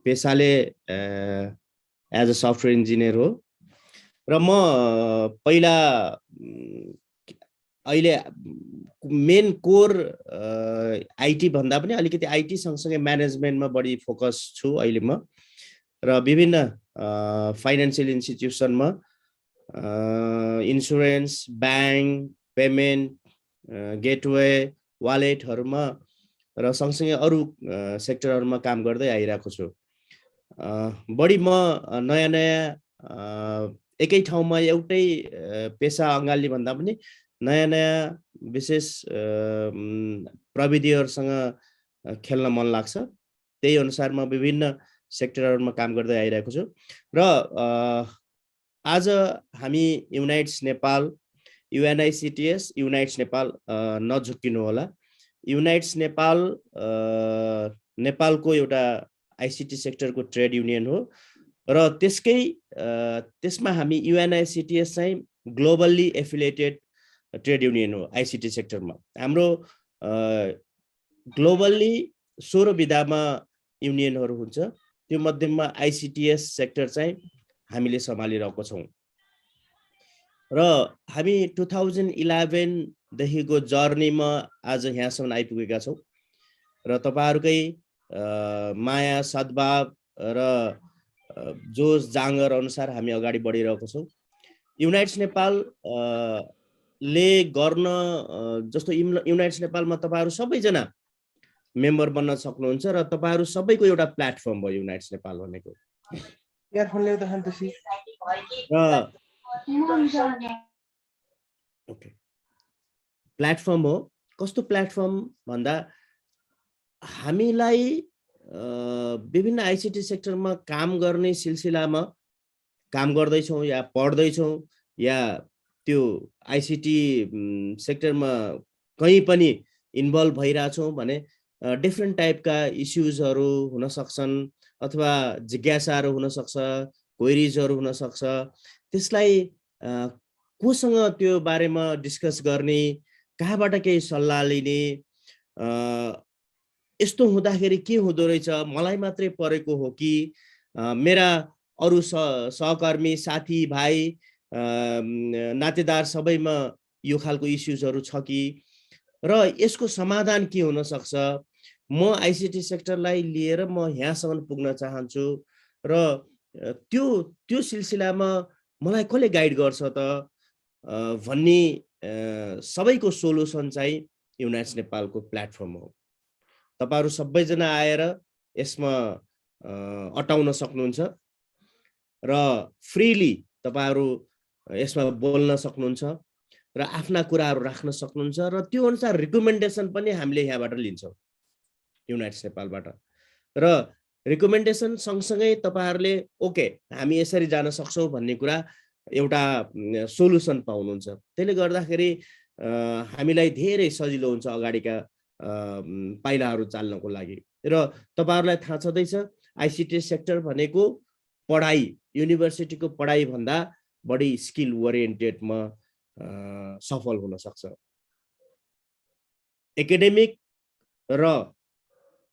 पेसाले as a software engineer हो र म पहिला अहिले मेन कोर आईटी भन्दा पनि अलिकति आईटी सँगसँगै म्यानेजमेन्टमा बढी फोकस छु अहिले म र विभिन्न फाइनान्शियल इन्स्टिट्युसनमा इन्सुरेन्स ब्याङ्क पेमेन्ट गेटवे वालेटहरुमा र सँगसँगै अरु सेक्टरहरुमा काम गर्दै आइरहेको छु बढी म नयाँ नयाँ एकै ठाउँमा एउटै पेशा अँगाल्ने भन्दा पनि नयाँ नयाँ विशेष प्रविधिहरुसँग खेल्न मन लाग्छ त्यही अनुसार म विभिन्न सेक्टरहरुमा काम गर्दै आइरहेको छु र आज हामी Unites Nepal UNICTS Unites Nepal नझुक्किनु होला युनाइट्स नेपाल नेपालको एउटा आईसीटी सेक्टरको ट्रेड युनियन हो र त्यसमा हामी UNICTS चाहिँ ग्लोबली एफिलिएटेड ट्रेड युनियन हो आईसीटी सेक्टरमा हाम्रो ग्लोबली 16 विधामा युनियनहरु हुन्छ त्यो मध्येमा आईसीटीएस सेक्टर चाहिँ हामीले सम्हालिरहेको छौं र हामी 2011 देखिको जर्नीमा आज यहाँसम्म आइपुगेका छौं र तपाईहरुकै माया सद्भाव र जोश जाँगर अनुसार हामी अगाडि बढिरहेको छौं युनाइट्स नेपाल ले गर्न जस्तो युनाइट्स नेपालमा तपाईहरु सबैजना मेम्बर बन्न सक्नुहुन्छ र तपाईहरु सबैको एउटा प्लेटफर्म हो युनाइट्स नेपाल भनेको इयरफोन ल्याउ त सन्तोषी ओके प्लेटफर्म हो कस्तो प्लेटफर्म भन्दा हामीलाई विभिन्न आईसीटी सेक्टरमा काम गर्ने सिलसिलामा काम गर्दै छौं या पढ्दै छौं या त्यो आईसीटी सेक्टरमा कहीं पनि इन्भल्भ भइरा छौं भने डिफरेंट टाइपका इश्यूजहरु हुन सक्छन् अथवा जिज्ञासाहरु हुन सक्छ क्वेरीजहरु हुन सक्छ त्यसलाई कोसँग त्यो बारेमा डिस्कस गर्ने कहाँबाट केही सल्लाह लिने यस्तो हुँदाखेरि के हुँदो रहेछ मलाई मात्रै परेको हो कि मेरा अरु सहकर्मी साथी भाइ नातेदार सबैमा यो खालको इश्यूजहरु छ कि र यसको समाधान के हुन सक्छ म आईसीटी सेक्टरलाई लिएर म यहाँसम्म पुग्न चाहन्छु र त्यो सिलसिलामा मलाई कसले गाइड गर्छ त भन्ने सबैको सोलुसन चाहिँ युनाइट्स नेपालको प्लेटफर्म हो तपाईहरु सबैजना आएर यसमा अटाउन सक्नुहुन्छ र फ्रीली तपाईहरु यसमा बोल्न सक्नुहुन्छ र आफ्ना कुराहरु राख्न सक्नुहुन्छ र त्यो अनुसार रिकमेन्डेसन पनि हामीले यहाँबाट लिन्छौं युनाइट्स नेपालबाट र रिकमेन्डेसन सँगसँगै तपाईहरुले ओके हामी यसरी जान सक्छौं भन्ने कुरा एउटा सोलुसन पाउनुहुन्छ त्यसले गर्दाखेरि हामीलाई धेरै सजिलो हुन्छ अगाडिका पाइलाहरु चाल्नको लागि र तपाईहरुलाई थाहा छदैछ आईसीटी सेक्टर भनेको पढाइ युनिभर्सिटीको पढाइ भन्दा बढी स्किल ओरिएन्टेडमा सफल हुन सक्छ एकाडेमिक र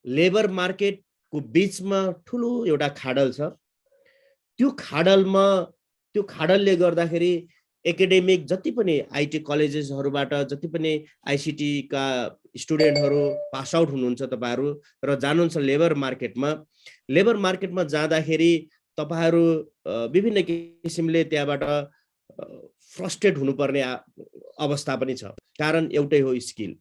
लेबर मार्केटको बीचमा ठूलो एउटा खाडल छ त्यो खाडलले गर्दाखेरि एकाडेमिक जति पनि आईटी कलेजेसहरुबाट जति पनि आईसीटी का स्टुडेन्टहरु पास आउट हुनुहुन्छ तपाईहरु र जानुहुन्छ लेबर मार्केटमा जाँदाखेरि तपाईहरु विभिन्न किसिमले त्यहाँबाट फ्रस्ट्रेट हुनुपर्ने अवस्था पनि छ कारण एउटै हो स्किल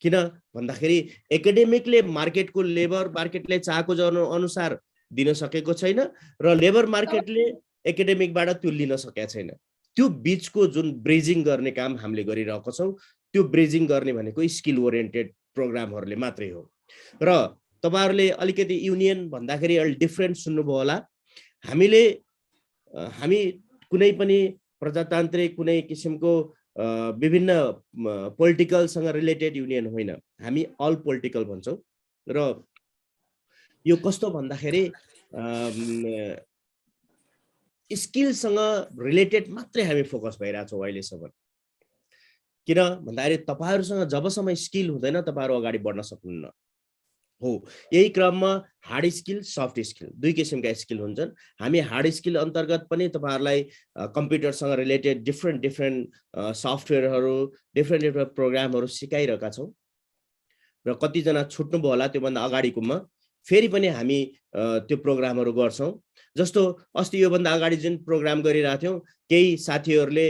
किन भन्दाखेरि एकाडेमिकले मार्केटको लेबर मार्केटले चाहेको अनुसार दिन सकेको छैन र लेबर मार्केटले एकाडेमिकबाट त्यो लिन सकेको छैन त्यो बीचको जुन ब्रिजिङ गर्ने काम हामीले गरिरहेको छौं त्यो ब्रिजिङ गर्ने भनेको स्किल ओरिएन्टेड प्रोग्रामहरुले मात्रै हो र तपाईहरुले अलिकति युनियन भन्दाखेरि अलि डिफरेन्ट सुन्नुभयो होला हामी कुनै पनि प्रजातान्त्रिक कुनै किसिमको विभिन्न पोलिटिकलसँग रिलेटेड युनियन होइन हामी अल पोलिटिकल भन्छौं र यो कस्तो भन्दाखेरि स्किलसँग रिलेटेड मात्रै हामी फोकस भइरा छौं अहिलेसम्म किन भन्दाखेरि तपाईहरुसँग जबसम्म स्किल हुँदैन तपाईहरु अगाडि बढ्न सक्नुहुन्न हो। यही क्रममा हार्ड स्किल सफ्ट स्किल दुई किसिमका स्किल हुन्छन्। हामी हार्ड स्किल अन्तर्गत पनि तपाईहरुलाई कम्प्युटरसँग रिलेटेड डिफ्रेन्ट सफ्टवेयरहरू डिफ्रेन्ट प्रोग्रामहरू सिकाइरहेका छौं र कतिजना छुट्नुभयो होला त्योभन्दा अगाडिकोमा फेरि पनि हामी त्यो प्रोग्रामहरू गर्छौं। जस्तो अस्ति योभन्दा अगाडि जुन प्रोग्राम गरिरहेका थियौं केही साथीहरूले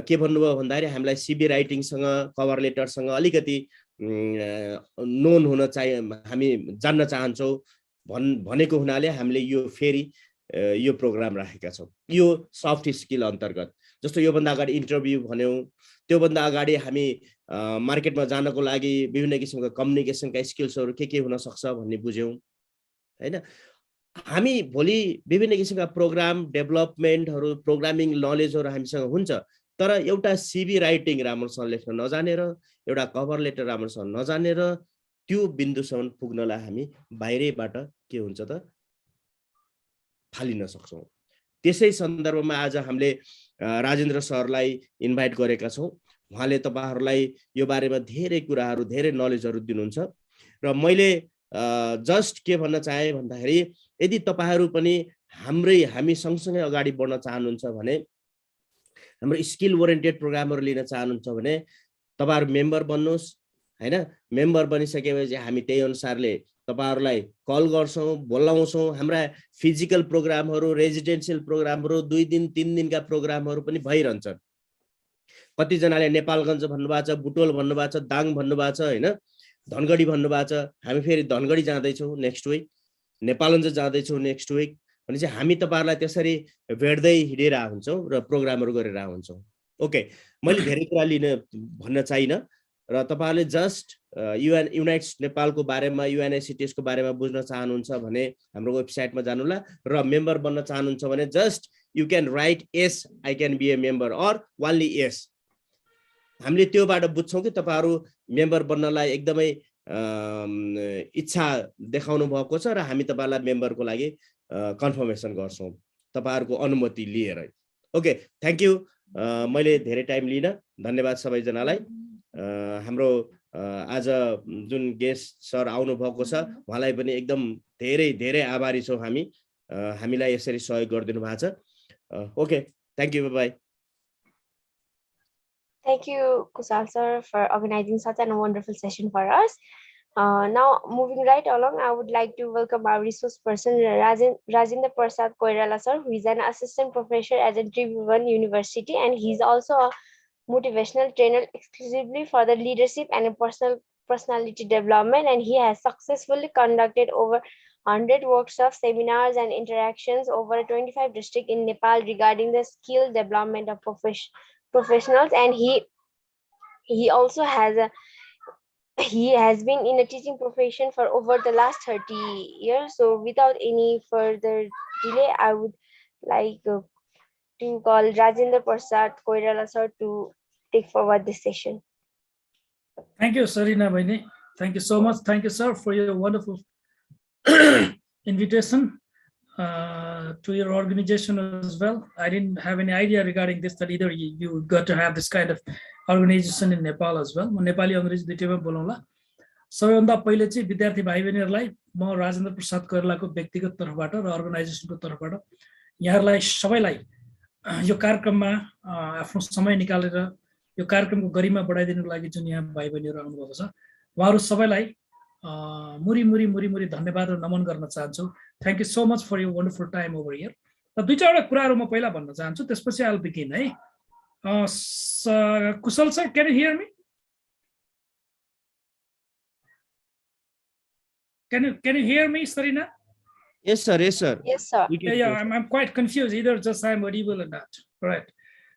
के भन्नुभयो भन्दाखेरि हामीलाई सिबी राइटिङसँग कभर लेटरसँग अलिकति नोन हुन चाहिँ हामी जान्न चाहन्छौं भनेको हुनाले हामीले यो फेरि यो प्रोग्राम राखेका छौं। यो सफ्ट स्किल अन्तर्गत जस्तो योभन्दा अगाडि इन्टरभ्यु भन्यौं त्योभन्दा अगाडि हामी मार्केटमा जानको लागि विभिन्न किसिमका कम्युनिकेसनका स्किल्सहरू के हुन सक्छ भन्ने बुझ्यौं हैन। हामी भोलि विभिन्न किसिमका प्रोग्राम डेभलपमेन्टहरू प्रोग्रामिङ नलेजहरू हामीसँग हुन्छ तर एउटा सिबी राइटिङ राम्रोसँग लेख्न नजानेर एउटा कभर लेटर राम्रोसँग नजानेर त्यो बिन्दुसम्म पुग्नलाई हामी बाहिरैबाट के हुन्छ त फालिन सक्छौं। त्यसै सन्दर्भमा आज हामीले राजेन्द्र सरलाई इन्भाइट गरेका छौं। उहाँले तपाईहरुलाई यो बारेमा धेरै कुराहरू धेरै नलेजहरू दिनुहुन्छ र मैले जस्ट के भन्न चाहे भन्दाखेरि यदि तपाईहरु पनि हामी सँगसँगै अगाडि बढ्न चाहनुहुन्छ भने हाम्रो स्किल ओरिएन्टेड प्रोग्रामहरू लिन चाहनुहुन्छ भने तपाईहरु मेम्बर बन्नुस् हैन। मेम्बर बनिसकेपछि हामी त्यही अनुसारले तपाईहरुलाई कल गर्छौं बोलाउँछौं। हाम्रा फिजिकल प्रोग्रामहरू रेजिडेन्शियल प्रोग्रामहरू 2 दिन 3 दिनका प्रोग्रामहरू पनि भइरहन्छन्। कति जनाले नेपालगञ्ज भन्नुभएको छ बुटोल भन्नुभएको छ दाङ भन्नुभएको छ हैन धनगढी भन्नुभएको छ। हामी फेरि धनगढी जाँदै छौं नेक्स्ट विक नेपालगञ्ज जाँदै छौं नेक्स्ट विक भनेपछि हामी तपाईहरुलाई त्यसरी भेट्दै हिडेरा हुन्छौं र प्रोग्रामहरू गरेर हुन्छौं। ओके मैले धेरै कुरा लिन भन्न चाहिन र तपाईहरुले जस्ट युनाइट्स नेपालको बारेमा युएनआइसिटिएस को बारेमा बुझ्न चाहनुहुन्छ भने हाम्रो वेबसाइटमा जानुला र मेम्बर बन्न चाहनुहुन्छ भने just you can write yes I can be a member or only yes. हामीले त्योबाट बुझ्छौं कि तपाईहरु मेम्बर बन्नलाई एकदमै इच्छा देखाउनु भएको छ र हामी तपाईहरुलाई मेम्बरको लागि कन्फर्मेसन गर्छौं तपाईहरुको अनुमति लिएर। Okay thank you. मैले धेरै टाइम लिन धन्यवाद सबैजनालाई। हाम्रो आज जुन गेस्ट सर आउनु भएको छ उहाँलाई पनि एकदम धेरै धेरै आभारी छौं हामी हामीलाई यसरी सहयोग गरिदिनु भएको छ। Okay thank you bye. Thank you, Kusal sir, for organizing such a wonderful session for us. Now, moving right along, I would like to welcome our resource person, Rajendra Prasad Koirala sir, who is an assistant professor at the Tribhuvan University, and he's also a motivational trainer exclusively for the leadership and personality development, and he has successfully conducted over 100 workshops, seminars, and interactions over 25 districts in Nepal regarding the skill development of professionals, and he also has been in a teaching profession for over the last 30 years. So without any further delay, I would like to call Rajendra Prasad Koirala sir to take forward this session. Thank you, Sarina Bhaini. Thank you so much. Thank you, sir, for your wonderful invitation to your organization as well. I didn't have any idea regarding this, that either you got to have this kind of organization in Nepal as well. Nepali अंग्रेजी दुईटैमा बोलौँला। सबैभन्दा पहिले चाहिँ विद्यार्थी भाइ बहिनीहरुलाई म राजेन्द्र प्रसाद कोइरालाको व्यक्तिगत तर्फबाट र अर्गनाइजेसनको तर्फबाट यहाँहरुलाई सबैलाई यो कार्यक्रममा आफ्नो समय निकालेर यो कार्यक्रमको गरिमा बढाइदिनुको लागि जुन यहाँ भाइ बहिनीहरु आउनु भएको छ उहाँहरु सबैलाई मुरी धन्यवाद र नमन गर्न चाहन्छु। Thank you so much for your wonderful time over here. र दुई चारवटा कुराहरु म पहिला भन्न चाहन्छु त्यसपछि I'll begin है। Kusal sir, can you hear me? Can you hear me, Sarina? Yes sir, yes sir. Yes sir. Yeah, I'm quite confused, either just I'm audible or not. Right.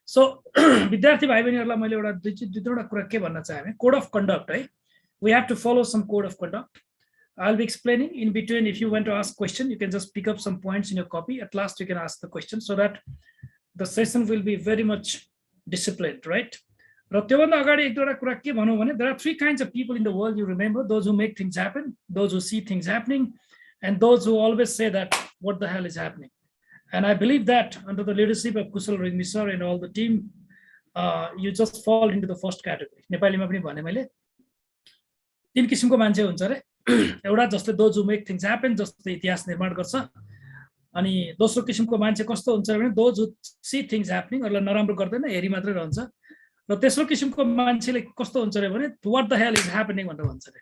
So विद्यार्थी भाइ बहिनीहरुलाई मैले एउटा दुई तीनवटा कुरा के भन्न चाहे, कोड अफ कन्डक्ट है। We have to follow some code of conduct. I'll be explaining in between. If you want to ask question, you can just pick up some points in your copy. At last, you can ask the question so that the session will be very much disciplined, right? There are three kinds of people in the world you remember: those who make things happen, those who see things happening, and those who always say that what the hell is happening. And I believe that under the leadership of Kusal Ringmi sir and all the team, you just fall into the first category. Nepali ma pani bhane मैले तीन किसिमको मान्छे हुन्छ रे एउटा जसले those who make things happen जसले इतिहास निर्माण गर्छ अनि दोस्रो किसिमको मान्छे कस्तो हुन्छ भने those who see things happening अरूलाई नराम्रो गर्दैन हेरी मात्रै रहन्छ र तेस्रो किसिमको मान्छेले कस्तो हुन्छ भने what the hell is happening भनेर भन्छ रे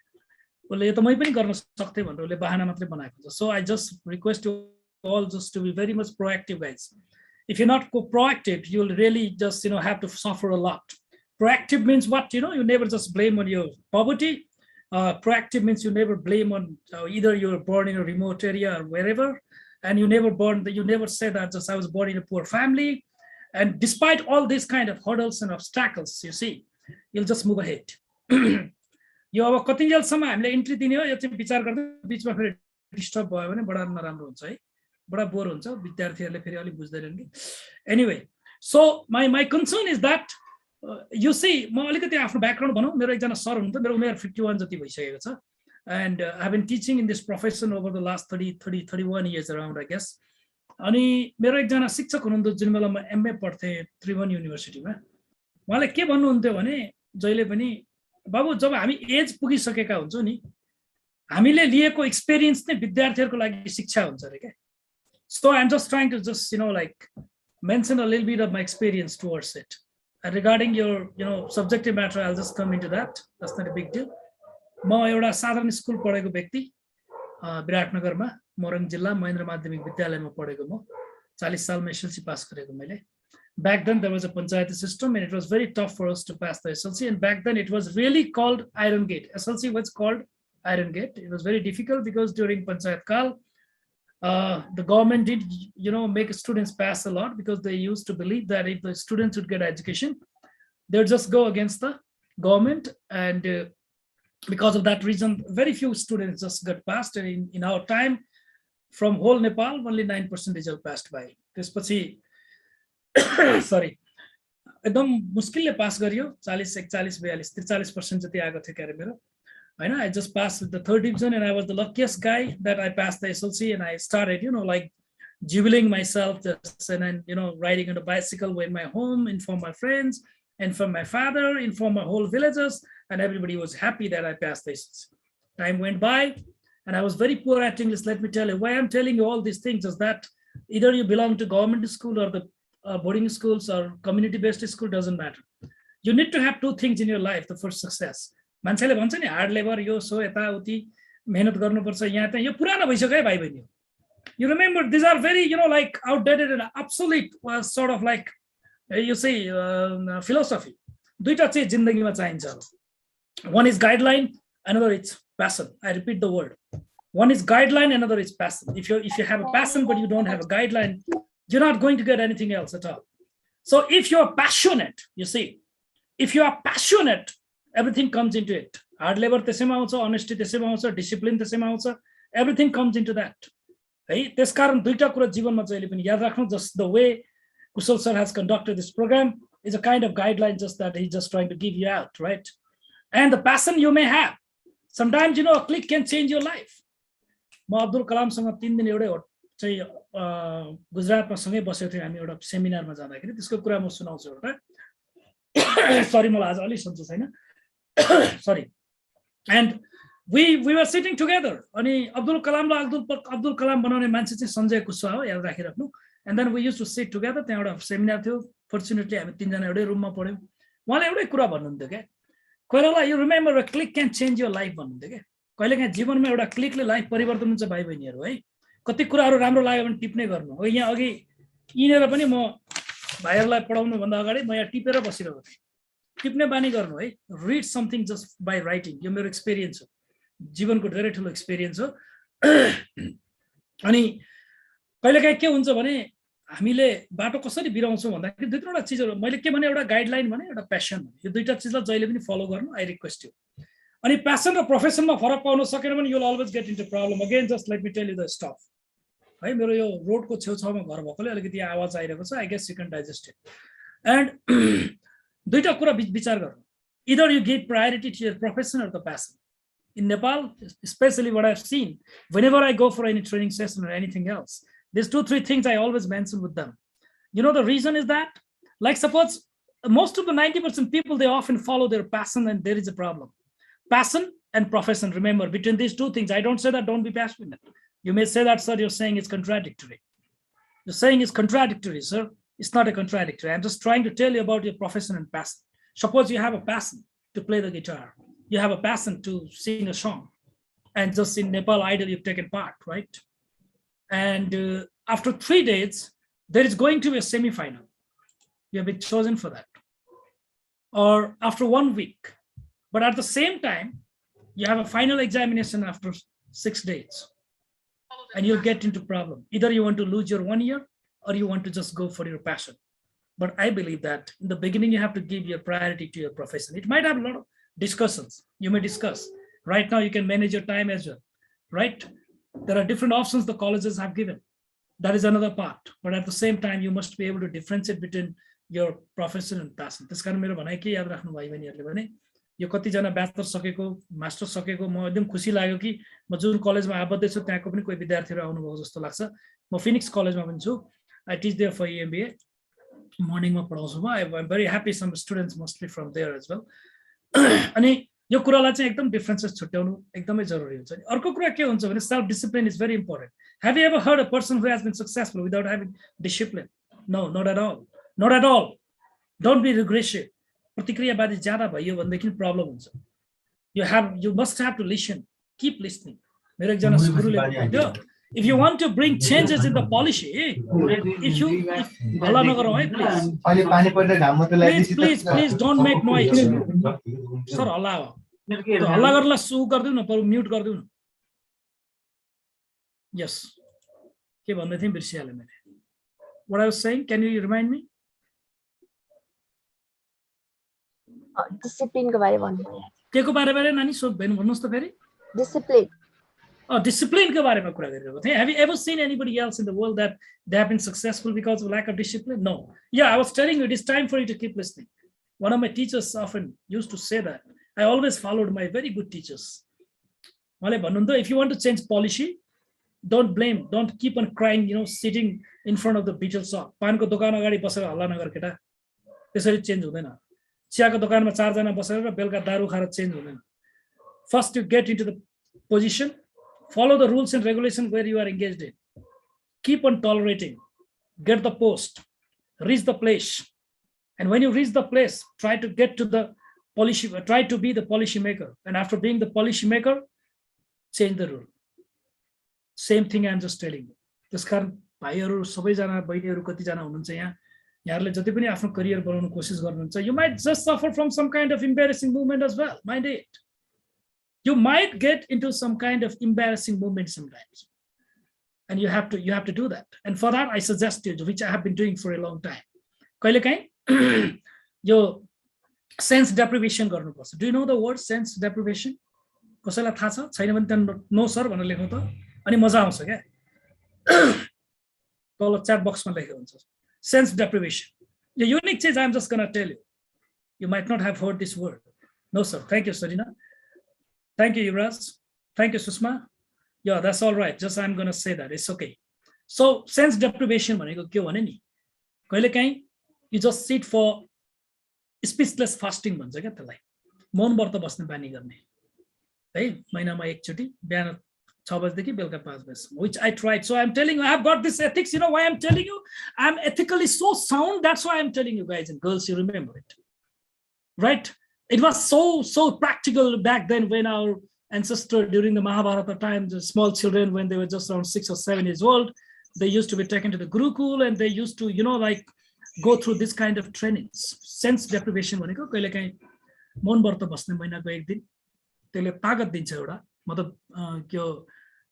उसले यो त मै पनि गर्न सक्थे भनेर उसले बहाना मात्रै बनाएको हुन्छ so I just request you all just to be very much proactive guys if you're not proactive you'll really just have to suffer a lot proactive means what you never just blame on your poverty proactive means you never blame on either you're born in a remote area or wherever and you never say that just I was born in a poor family and despite all these kind of hurdles and obstacles you see you'll just move ahead यो अब कतिन्जेलसम्म हामीले entry दिने हो यो चाहिँ विचार गर्दै बीचमा फेरि डिस्टर्ब भयो भने बडा नराम्रो हुन्छ है बडा बोर हुन्छ विद्यार्थीहरुले फेरि अलि बुझ्दैनन् कि anyway so my concern is that you see म अलिकति आफ्नो ब्याकग्राउन्ड भनौं मेरो एकजना सर हुनुहुन्छ मेरो उमेर 51 जति भइसकेको छ and I have been teaching in this profession over the last 31 years around I guess अनि मेरो एकजना शिक्षक हुनुहुन्थ्यो जुन बेला म एमए पढ्थे त्रिभुवन युनिभर्सिटीमा उहाँले के भन्नुहुन्थ्यो भने जहिले पनि बाबु जब हामी एज पुगिसकेका हुन्छौं नि हामीले लिएको एक्सपीरियन्स नै विद्यार्थीहरुको लागि शिक्षा हुन्छ रे के so I'm just trying to just like mention a little bit of my experience towards it and regarding your subjective matter I'll just come into that that's not a big deal म एउटा साधारण school पढेको व्यक्ति विराटनगरमा मोरङ जिल्ला महेन्द्र माध्यमिक विद्यालयमा पढेको म 40 सालमा एसएलसी पास गरेको मैले back then there was a panchayat system and it was very tough for us to pass the SLC and back then it was really called iron gate SLC was called iron gate it was very difficult because during panchayat kal the government did make students pass a lot because they used to believe that if the students would get education they would just go against the government and because of that reason very few students just got passed and in our time from whole Nepal only 9% result passed by त्यसपछि sorry एकदम मुस्किलले pass गरियो 40 41 42 43% जति आएको थियो क्यारे मेरो हैन I just passed with the third division and I was the luckiest guy that I passed the SLC and I started like jubiling myself just and riding on a bicycle in my home inform my friends and from my father inform my whole villagers and everybody was happy that I passed the SLC. Time went by and I was very poor at English. Let me tell you why I'm telling you all these things is that either you belong to government school or the boarding schools or community-based school doesn't matter. You need to have two things in your life the first success. मान्छेले भन्छ नि hard labour यो so यता उति मेहनत गर्नुपर्छ यहाँ त यो पुरानो भइसक्यो है भाइ बहिनी you remember these are very like outdated and obsolete sort of like you say philosophy दुईटा चाहिँ जिन्दगीमा चाहिन्छ one is guideline another is passion I repeat the word one is guideline another is passion if you have a passion but you don't have a guideline you're not going to get anything else at all so if you're passionate you see if you are passionate everything comes into it hard labor त्यसैमा आउँछ honesty त्यसैमा आउँछ discipline त्यसैमा आउँछ everything comes into that है त्यसकारण दुईटा कुरा जीवनमा जहिले पनि याद राख्नु just the way Kushal sir has conducted this program is a kind of guideline just that he's just trying to give you out right and the passion you may have sometimes a click can change your life म अब्दुल कलाम सँग 3 दिन एउटै चाहिँ गुजरातमा सँगै बसेको थियौं हामी एउटा सेमिनारमा जाँदाखेरि त्यसको कुरा म सुनाउँछु एउटा सरी मलाई आज अलि सन्चो छैन sorry and we were sitting together अनि अब्दुल कलामलाई अब्दुल कलाम बनाउने मान्छे चाहिँ सञ्जय कुशवाहा हो याद राखिराख्नु and then we used to sit together त्यहाँ एउटा सेमिनार थियो fortunately हामी तीनजना एउटै रुममा पढ्यौं उहाँले एउटै कुरा भन्नुहुन्थ्यो के कहिलेला you remember a click can change your life भन्नुहुन्थ्यो के कहिलेकाहीँ जीवनमा एउटा क्लिकले लाइफ परिवर्तन हुन्छ भाइ बहिनीहरु है कति कुराहरु राम्रो लाग्यो भने टिप्ने गर्नु हो यहाँ अघि इनेर पनि म भाइहरुलाई पढाउनु भन्दा अगाडि म यहाँ टिपेर बसिरहेको थिएँ टिप्ने बानी गर्नु है read something just by writing यो मेरो एक्सपीरियन्स हो जीवनको धेरै ठूलो एक्सपीरियन्स हो अनि कहिलेकाहीँ के हुन्छ भने हामीले बाटो कसरी बिराउँछौं भन्दाखेरि दुई तीनवटा चीजहरु मैले के भने एउटा गाइडलाइन भने एउटा प्यासन यो दुईटा चीजलाई जहिले पनि फलो गर्नु आई रिक्वेस्ट यु अनि प्यासन र प्रोफेसनमा फरक पाउन सकेन भने you will always get into problem again just let me tell you the stuff है मेरो यो रोडको छेउछाउमा घर भएकोले अलिकति आवाज आइरहेको छ I guess you can digest it and दुईटा कुरा विचार गर्नु either you give priority to your profession or the passion. In Nepal, especially what I've seen, whenever I go for any training session or anything else, there's 2-3 things I always mention with them. The reason is that, like suppose most of the 90% people, they often follow their passion and there is a problem. Passion and profession. Remember, between these two things, I don't say that don't be passionate. You may say that, sir, you're saying it's contradictory. You're saying it's contradictory, sir. It's not a contradictory. I'm just trying to tell you about your profession and passion. Suppose you have a passion to play the guitar. You have a passion to sing a song. And just in Nepal Idol, you've taken part, right? And after 3 days, there is going to be a semi-final. You have been chosen for that. Or after 1 week. But at the same time, you have a final examination after 6 days. And you'll get into problem. Either you want to lose your 1 year or you want to just go for your passion. But I believe that in the beginning, you have to give your priority to your profession. It might have a lot of discussions. You may discuss. Right now, you can manage your time as well, right? There are different options the colleges have given. That is another part. But at the same time, you must be able to differentiate between your profession and passion. त्यस कारण मेरो भनाइ के याद राख्नु भयो बहिनीहरुले भने यो कतिजना ब्याचलर सकेको मास्टर सकेको म एकदम खुसी लाग्यो कि म जुन कलेजमा आबद्ध छु त्यहाँको पनि कोही विद्यार्थीहरु आउनु भएको जस्तो लाग्छ म फिनिक्स कलेजमा पनि छु I teach there for EMBA मर्निङमा पढाउँछु म I'm very happy some students mostly from there as well अनि यो कुरालाई चाहिँ एकदम डिफरेन्सेस छुट्याउनु एकदमै जरुरी हुन्छ अर्को कुरा के हुन्छ भने self discipline is very important have you ever heard a person who has been successful without having discipline no not at all don't be regressive प्रतिक्रियावादी ज्यादा भयो भनेदेखि प्रब्लम हुन्छ you must have to listen keep listening मेरो एकजना गुरुले भन्थ्यो if you want to bring changes in the policy if you हल्ला नगरौ है please अहिले पानी पर्दा घाममा त लागि please don't make noise sir हल्ला हो हल्ला गर्नलाई सु गर्दिउ न पर म्युट गर्दिउ न yes के भन्दै थिए बिर्सिहाले मैले what I was saying can you remind me discipline को बारे भन्नु के को बारे नानी सो भन्नुस् त फेरि डिसिप्लिन discipline के बारेमा कुरा गरिरहेको थिए have you ever seen anybody else in the world that they have been successful because of lack of discipline no yeah I was telling you it is time for you to keep listening one of my teachers often used to say that I always followed my very good teachers मलाई भन्नुहुन्थ्यो if you want to change policy don't blame don't keep on crying sitting in front of the beetle shop पानको दोकान अगाडि बसेर हल्ला नगर केटा त्यसरी change हुँदैन चियाको दोकानमा 4 जना बसेर र बेलुका दारू खाएर चेन्ज हुँदैन first you get into the position follow the rules and regulations where you are engaged in keep on tolerating get the post reach the place and when you reach the place try to get to the policy try to be the policy maker and after being the policy maker change the rule same thing I am just telling you त्यसकारण भाइहरु सबैजना बहिनीहरु कति जना हुनुहुन्छ यहाँ यहाँहरुले जति पनि आफ्नो career बनाउन कोसिस गर्नुहुन्छ you might just suffer from some kind of embarrassing movement as well mind it you might get into some kind of embarrassing movement sometimes and you have to do that and for that I suggest you which I have been doing for a long time कहिले काहीँ यो sense deprivation गर्नुपर्छ do you know the word sense deprivation कसैलाई थाहा छ छैन भने त्यहाँ नो सर भनेर लेख्नु त अनि मजा आउँछ के तल च्याट बक्समा लेखेको हुन्छ sense deprivation the unique thing I'm just going to tell you might not have heard this word no sir thank you Sarina thank you Yuvraj thank you Susma yeah that's all right just I'm going to say that it's okay so sense deprivation भनेको के हो भने नि कहिले काहीँ you just sit for speechless fasting भन्छ के त्यसलाई मौन व्रत बस्ने बानी गर्ने है महिनामा एकचोटी बिहान 6 बजेदेखि बेलुका 5 बजे which I tried so I'm telling you I have got this ethics you know why I'm telling you I'm ethically so sound that's why I'm telling you guys and girls you remember it right it was so practical back then when our ancestor during the Mahabharata time the small children when they were just around 6 or 7 years old they used to be taken to the Gurukul and they used to like go through this kind of trainings sense deprivation भनेको कहिले काहीँ मौन व्रत बस्ने महिनाको एक दिन त्यसले ताकत दिन्छ एउटा मतलब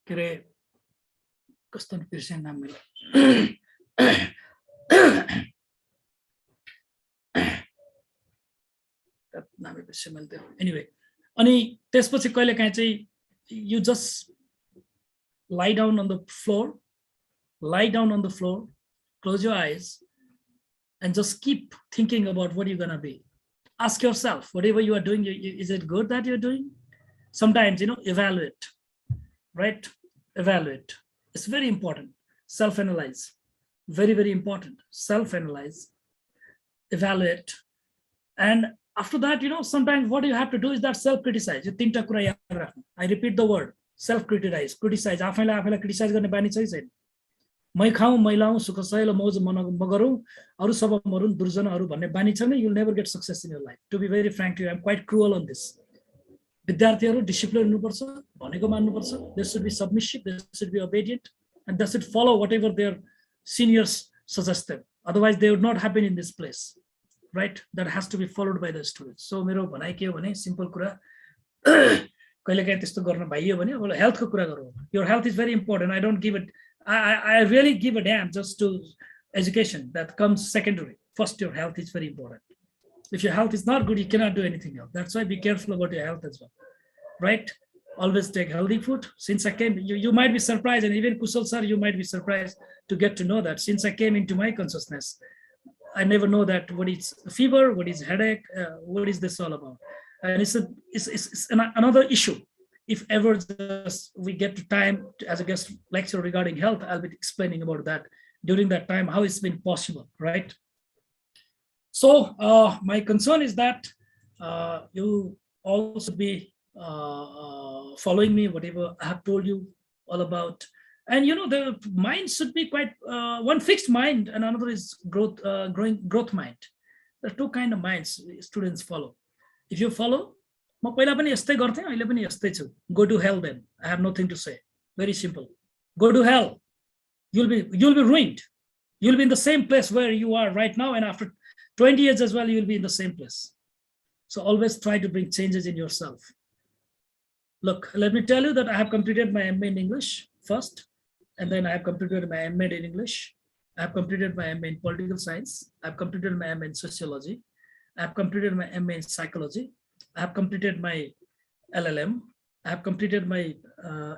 के रे कस्तो बिर्सेँ नाम मैले नाम बिर्सेँ मैले एनीवे अनि त्यसपछि कहिले काहीँ चाहिँ you just lie down on the floor close your eyes and just keep thinking about what you're going to be ask yourself whatever you are doing is it good that you're doing sometimes evaluate right evaluate it's very important self-analyze very important self-analyze evaluate and After that, sometimes what you have to do is that self-criticize. I repeat the word, self-criticize. Criticize. आफैलाई criticize गर्ने बानी छैन. मै खाऊ, मै लाऊ, सुख सहेलो मौज म गरौँ, अरू सब मरुन्, दुर्जनहरू भन्ने बानी छैन. You will never get success in your life. To be very frank to you, I am quite cruel on this. विद्यार्थीहरू डिसिप्लिन हुनुपर्छ, भनेको मान्नुपर्छ. They should be submissive, they should be obedient, and they should follow whatever their seniors suggest them. Otherwise, they would not happen in this place. Right? That has to be followed by the students. So मेरो भनाइ के हो भने simple कुरा कहिलेकाहीँ त्यस्तो गर्न भइयो भने अब हेल्थको कुरा गरौँ. Your health is very important. I don't give it. I really give a damn just to education. That comes secondary. First, your health is very important. If your health is not good, you cannot do anything else. That's why be careful about your health as well. Right? Always take healthy food. Since I came, you might be surprised, and even Kusal sir, you might be surprised to get to know that since I came into my consciousness, I never know that what is fever, what is headache, what is this all about. And it's another issue. If ever we get to time as a guest lecture regarding health, I'll be explaining about that during that time, how it's been possible, right? So my concern is that you all should be following me, whatever I have told you all about. And the mind should be quite one fixed mind, and another is growth mind. There are two kinds of minds students follow. If you follow, go to hell then. I have nothing to say. Very simple. Go to hell. You'll be ruined. You'll be in the same place where you are right now, and after 20 years as well, you'll be in the same place. So always try to bring changes in yourself. Look, let me tell you that I have completed my MA in English first. And then I have completed my MA in English. I have completed my MA in political science. I have completed my MA in sociology. I have completed my MA in psychology. I have completed my LLM. I have completed my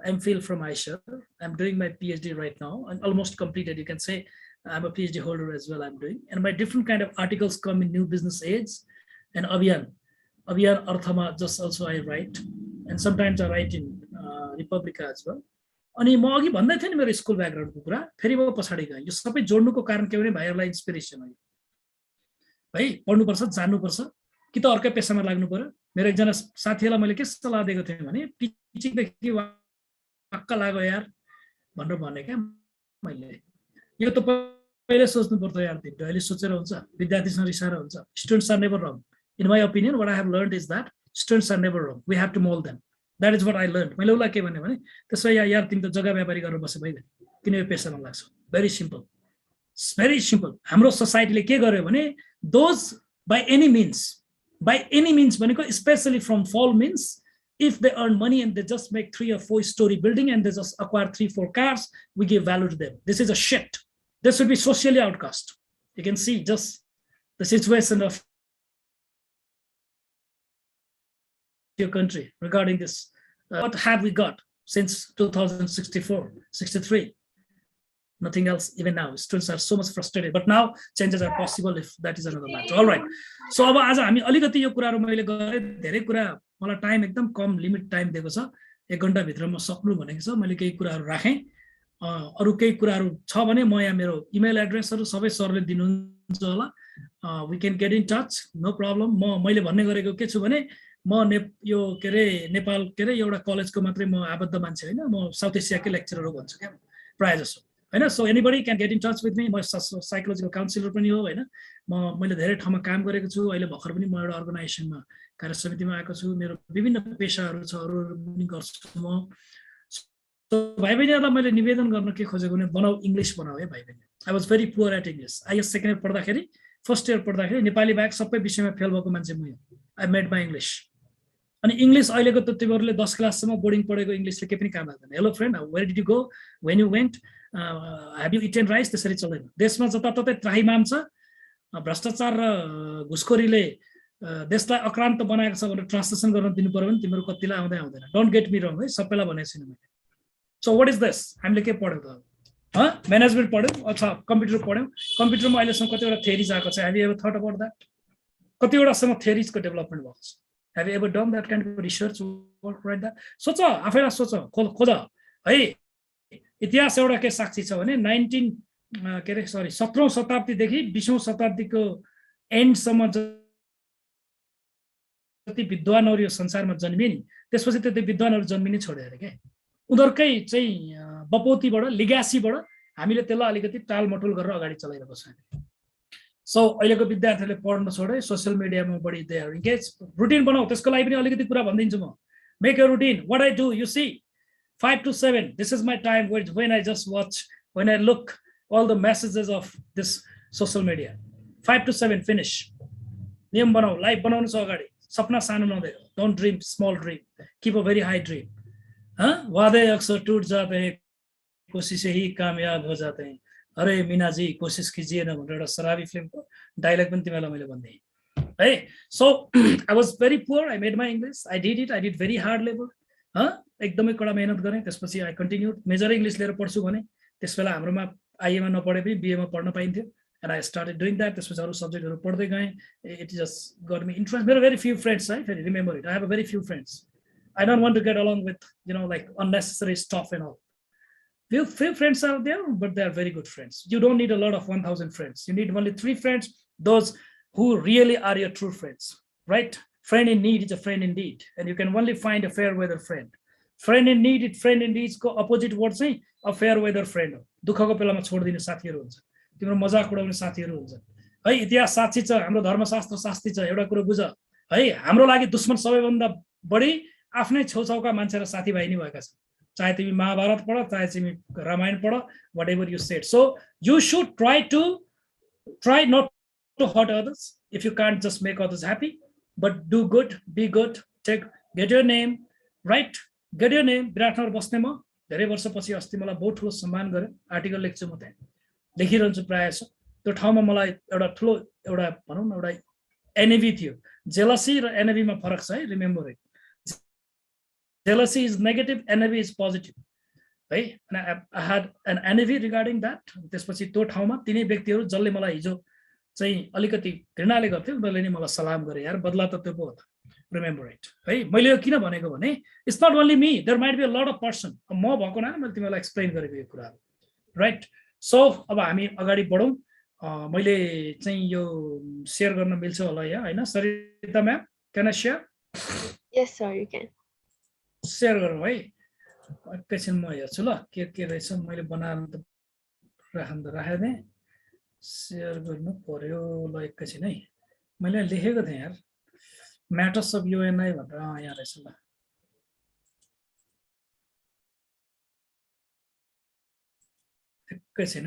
MPhil from Aisha. I'm doing my PhD right now. I'm almost completed. You can say I'm a PhD holder as well. I'm doing. And my different kind of articles come in New Business Aids and Abhiyan Arthama, just also I write. And sometimes I write in Republica as well. अनि म अघि भन्दै थिएँ नि मेरो school ब्याकग्राउन्डको कुरा, फेरि म पछाडि गएँ. यो सबै जोड्नुको कारण के भने भाइहरूलाई इन्स्पिरेसन हो. भाइ पढ्नुपर्छ, जान्नुपर्छ, कि त अर्कै पेसामा लाग्नु पर्यो. मेरो एकजना साथीलाई मैले के सल्लाह दिएको थिएँ भने टिचिङदेखि वाक्क लाग्यो यार भनेर भने क्या मैले. यो त पहिले सोच्नु पर्छ यार, तिमीले अहिले सोचेर हुन्छ, विद्यार्थीसँग रिसाएर हुन्छ. Students are never wrong. In my opinion what I have learned is that students are never wrong. We have to mold them. That is what I learned. मैले उसलाई के भने त्यसो यार तिमी त जग्गा व्यापारी गरेर बसे भइगयो, किन यो पेसामा लाग्छौ. Very simple. Very simple. हाम्रो सोसाइटीले के गर्यो भने those by any means भनेको especially from fall means if they earn money and they just make 3 or 4 story building and they just acquire 3-4 cars, we give value to them. This is a shit. This should be socially outcast. You can see just the situation of your country regarding this. What have we got since 2063? Nothing else even now. Students are so much frustrated, but now changes are possible if that is another matter. All right. So अब आज हामी अलिकति यो कुराहरु मैले गरे, धेरै कुरा मलाई टाइम एकदम कम लिमिट टाइम दिएको छ. 1 घण्टा भित्र म सक्नु भनेको छ. मैले केही कुराहरु राखे. अरु केही कुराहरु छ भने म यहाँ मेरो इमेल एड्रेसहरु सबै सरले दिनुहुन्छ होला. We can get in touch. No problem. मैले भन्ने गरेको के छु भने म यो के रे नेपाल के रे एउटा कलेजको मात्रै म आबद्ध मान्छे हैन, म साउथ एसियाकै लेक्चरर हो भन्छु के प्राय जसो हैन. So anybody can get in touch with me. म साइकोलोजिकल काउन्सिलर पनि हो हैन. मैले धेरै ठाउँमा काम गरेको छु. अहिले भर्खर पनि म एउटा अर्गनाइजेसनमा कार्य समितिमा आएको छु. मेरो विभिन्न पेशाहरु छ, अरु पनि गर्छु म. सो भाइ बहिनीहरुलाई मैले निवेदन गर्न के खोजेको भने बनाऊ इंग्लिश बनाऊ है भाइ बहिनी. I was very poor at English. IS second year पढ्दाखेरि फर्स्ट इयर पढ्दाखेरि नेपाली बाहेक सबै विषयमा फेल भएको मान्छे म. I made my English. अनि इंग्लिश अहिलेको त तिमीहरुले 10 क्लाससम्म बोर्डिङ पढेको इंग्लिशले के पनि काम लाग्दैन. Hello friend, where did you go, when you went, have you eaten rice? त्यसरी चल्दैन. देशमा जताततै त्राहिमाम छ. भ्रष्टाचार र घुसखोरीले देशलाई अक्रान्त बनाएको छ भनेर ट्रान्सलेसन गर्न दिनु पर्यो भने तिम्रो कतिलाई आउँदैन. डोन्ट गेट मी रङ है, सबैलाई भनेको छैन मैले. So what is this? हामीले के पढ्यौ त? म्यानेजमेन्ट पढ्यौ, अच्छा कम्प्युटर पढ्यौ. कम्प्युटरमा अहिलेसम्म कतिवटा थ्योरीज आएको छ. have you ever thought about that? कतिवटासम्म थ्योरीजको डेभलपमेन्ट भएको छ. have you ever done that kind of research work right that? सोच, आफैलाई सोच, खोज है. इतिहास एउटा के साक्षी छ भने 17औं शताब्दीदेखि 20औं शताब्दीको एन्डसम्म जति विद्वानहरु यो संसारमा जन्मिए नि त्यसपछि त्यो विद्वानहरु जन्मिनै छोड्यो अरे के उनीहरुकै चाहिँ बपौतीबाट लिगासीबाट हामीले त्यसलाई अलिकति टालमटोल गरेर अगाडि चलाइरहेको छौं सो अहिलेको विद्यार्थीहरूले पढ्न छोडे सोशल मिडियामा बढी दे आर एंगेज रुटिन बनाऊ त्यसको लागि पनि अलिकति कुरा भन्दिन्छु म make a routine what I do you see 5 to 7 this is my time when I just watch when I look all the messages of this social media 5 to 7 finish नियम बनाऊ लाइफ बनाउनु छ अगाडि सपना सानो नदेऊ don't dream small dream keep a very high dream हां वादे अक्सर टूट जाते हैं कोशिश ही कामयाब हो जाते हैं अरे मीना जी कोशिश कीजिए न भनेर एउटा शराबी फिल्मको डायलग पनि तिमीलाई मैले भन्दै है so I was very poor I made my English I did very hard labour एकदमै कडा मेहनत गरेँ त्यसपछि आई कन्टिन्युड मेजर इंग्लिश लिएर पढ्छु भने त्यसबेला हाम्रोमा आईएमा नपढे पनि बीएमा पढ्न पाइन्थ्यो and I started doing that त्यसपछि अरु सब्जेक्टहरु पढ्दै गएँ it just got me interest मेरो very few friends right remember it I have a very few friends I don't want to get along with like unnecessary stuff and all few friends are there but they are very good friends you don't need a lot of 1000 friends you need only 3 friends those who really are your true friends right friend in need is a friend indeed and you can only find a fair weather friend in need friend indeed को opposite word चाहिँ a fair weather friend हो दुःखको बेलामा छोड्दिने साथीहरु हुन्छ तिम्रो मजाक उडाउने साथीहरु हुन्छन् है इतिहास साक्षी छ हाम्रो धर्मशास्त्र साक्षी छ एउटा कुरा बुझ है हाम्रो लागि दुश्मन सबैभन्दा बढी आफ्नै छेउछाउका मान्छे र साथीभाइ नै भएका छन् चाहे तिमी महाभारत पढ चाहे तिमी रामायण पढ whatever you said so you should try not to hurt others if you can't just make others happy but do good be good get your name right get your name Biratnagar बस्ने म धेरै वर्षपछि अस्ति मलाई बहुत ठुलो सम्मान गरे आर्टिकल लेख्छु म त्यहाँ लेखिरहन्छु प्रायः त्यो ठाउँमा मलाई एउटा ठुलो एउटा भनौं न एउटा एनएभी थियो जेलसी र एनएभी मा फरक छ है remember it jealousy is negative envy is positive है and I had an envy regarding that त्यसपछि त्यो ठाउँमा तिनै व्यक्तिहरु जसले मलाई हिजो चाहिँ अलिकति घृणाले गर्थे उनीहरुले नि मलाई सलाम गरे यार बदला त त्यो पो हो रिमेम्बर इट है मैले यो किन भनेको भने it's not only me there might be a lot of person म भएको नाम मैले तिमीलाई एक्सप्लेन गरेको यो कुराहरु राइट सो अब हामी अगाडि बढौं मैले चाहिँ यो शेयर गर्न मिल्छ होला यहाँ हैन Sarita ma'am can I share yes sir you can share गरौँ है एकैछिन म हेर्छु ल के रहेछ मैले बनाएर राखेँ शेयर गर्नु पर्यो ल एकैछिन है मैले लेखेको थिएँ यार म्याटर्स अफ युएनआई भनेर यहाँ रहेछ ल एकैछिन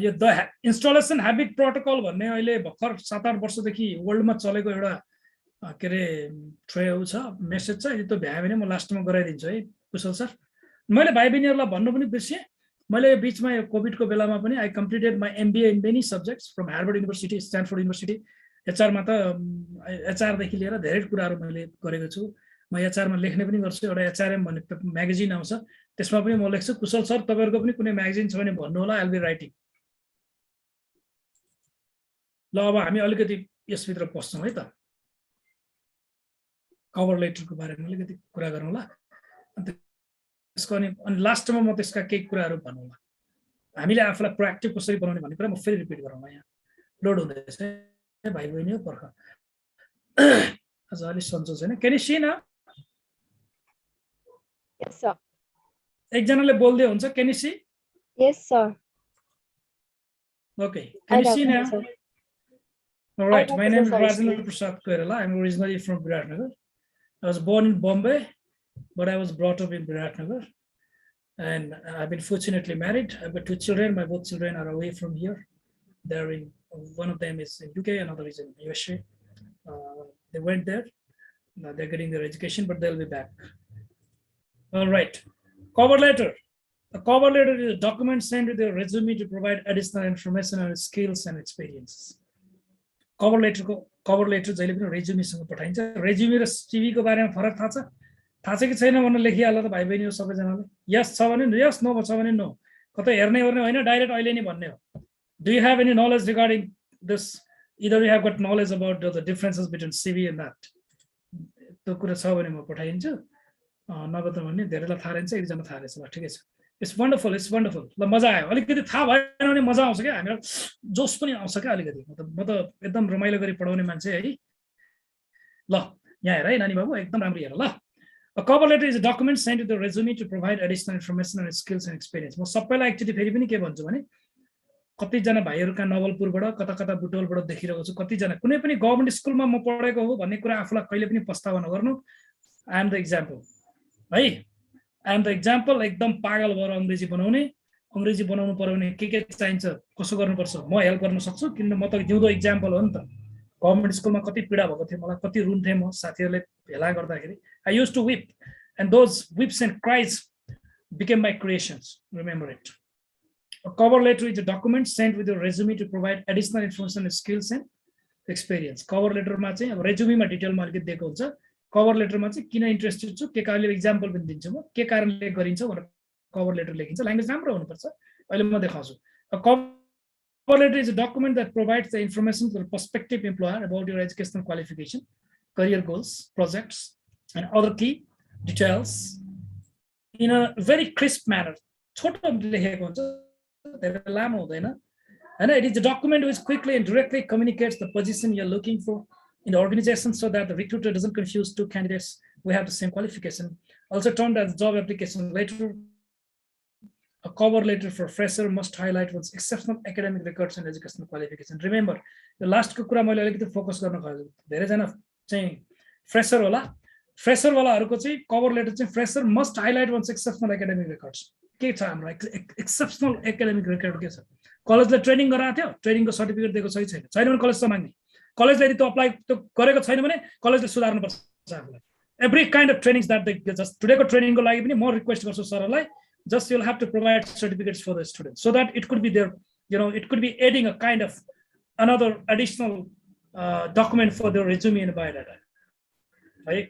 यो द इन्स्टलेसन ह्याबिट प्रोटोकल भन्ने अहिले भर्खर 7-8 वर्षदेखि वर्ल्डमा चलेको एउटा के रे ट्रेउ छ मेसेज छ यो त भ्याए भने म लास्टमा गराइदिन्छु है कुशल सर मैले भाइ बहिनीहरुलाई भन्नु पनि बिर्सेँ मैले बीचमा यो कोभिडको बेलामा पनि I completed my MBA in many subjects from Harvard University Stanford University एचआरमा त एचआर देखि लिएर धेरै कुराहरु मैले गरेको छु म एचआरमा लेख्ने पनि गर्छु एउटा एचआरएम भन्ने म्यागजिन आउँछ त्यसमा पनि म लेख्छु कुशल सर तपाईहरुको पनि कुनै म्यागजिन छ भने भन्नु होला आई विल बी राइटिङ ल अब हामी अलिकति यसभित्र पस्छौं है त कभर लेटरको बारेमा अलिकति कुरा गरौँ ल त्यसको अनि लास्टमा म त्यसका केही कुराहरु भनौँला हामीले आफुलाई प्रोएक्टिभ कसरी बनाउने भन्ने कुरा म फेरि रिपिट गरौँला यहाँ लोड हुँदैछ है भाइ बहिनी पर्ख आज अलि सन्चो छैन क्यान यु सी न यस सर एकजनाले बोल्दै हुन्छ can you see yes sir okay can you see न All right, my name is Rajendra Prasad Koirala. I'm originally from Viratnagar. I was born in Bombay, but I was brought up in Viratnagar. And I've been fortunately married. I've got 2 children. My both children are away from here. They're in, one of them is in UK, another is in USA. They went there. Now they're getting their education, but they'll be back. All right, cover letter. A cover letter is a document sent with your resume to provide additional information on skills and experiences. Cover letter जहिले पनि रेज्युमीसँग पठाइन्छ रेज्युमी र CV को बारेमा फरक थाहा छ कि छैन भनेर लेखिहाल्नु त भाइ बहिनी हो सबैजनाले यस छ भने यस नो छ भने नो कतै हेर्ने होइन डाइरेक्ट अहिले नै भन्ने हो do you have any knowledge regarding this either you have got knowledge about the differences between CV and that त्यो कुरा छ भने म पठाइदिन्छु नभए त भने धेरैलाई थाहा रहन्छ एकजना थाहा रहेछ ल ठिकै छ इट्स वन्डरफुल ल मजा आयो अलिकति थाहा भएन भने मजा आउँछ क्या हामीलाई जोस पनि आउँछ क्या अलिकति म त एकदम रमाइलो गरी पढाउने मान्छे है ल यहाँ हेर है नानी बाबु एकदम राम्रो हेर ल A cover letter is a document sent to the resume to provide additional information on skills and experience. म सबैलाई एकचोटि फेरि पनि के भन्छु भने कतिजना भाइहरूका नवलपुरबाट कता कता बुटोलबाट देखिरहेको छु कतिजना कुनै पनि गभर्मेन्ट स्कुलमा म पढेको हो भन्ने कुरा आफूलाई कहिले पनि पस्तावा नगर्नु आई एम द इक्जाम्पल है आई एम द इक्जाम्पल एकदम पागल भएर अङ्ग्रेजी बनाउनु पर्यो भने के चाहिन्छ कसो गर्नुपर्छ म हेल्प गर्न सक्छु किन म त जिउँदो इक्जाम्पल हो नि त गभर्मेन्ट स्कुलमा कति पीडा भएको थियो मलाई कति रुन्थे म साथीहरूले भेला गर्दाखेरि I use to weep and those weeps and cries became my creations remember it A cover letter is a document sent with your resume to provide additional information, skills and experience. Cover letter मा चाहिँ अब resume मा detail मा अलिकति दिएको हुन्छ cover letter मा चाहिँ किन इन्ट्रेस्टेड छु के कारणले एक्जाम्पल पनि दिन्छु म के कारणले गरिन्छ भनेर cover letter लेखिन्छ ल्याङ्ग्वेज राम्रो हुनुपर्छ अहिले म देखाउँछु A cover letter is a document that provides the information to the prospective employer about your educational qualification, career goals, projects and other key details in a very crisp manner. छोटो लेखेको हुन्छ धेरै लामो हुँदैन हैन it is a document which quickly and directly communicates the position you are looking for in the organization so that the recruiter doesn't confuse two candidates who have the same qualification. Also termed as job application letter. A cover letter for fresher must highlight one's exceptional academic records and educational qualification. Remember, the last को कुरा मैले अलिकति focus गर्न खोजेको धेरै जना चाहिँ fresher होला फ्रेशर वालाहरुको चाहिँ कभर लेटर चाहिँ fresher must highlight one's exceptional academic records. के छ हाम्रो एक्सेप्सनल एकाडेमिक रेकर्ड के छ कलेजले ट्रेनिङ गराएको थियो ट्रेनिङको सर्टिफिकेट दिएको छैन छैन भने कलेजमा माग्ने कलेजले यदि त्यो अप्लाई गरेको छैन भने कलेजले सुधार्नु पर्छ आफूलाई every kind of trainings that they just टुडेको ट्रेनिङको लागि पनि म रिक्वेस्ट गर्छु सरलाई just you'll have to provide certificates for the students so that it could be there, it could be adding a kind of another additional document for their resume and biodata. Right?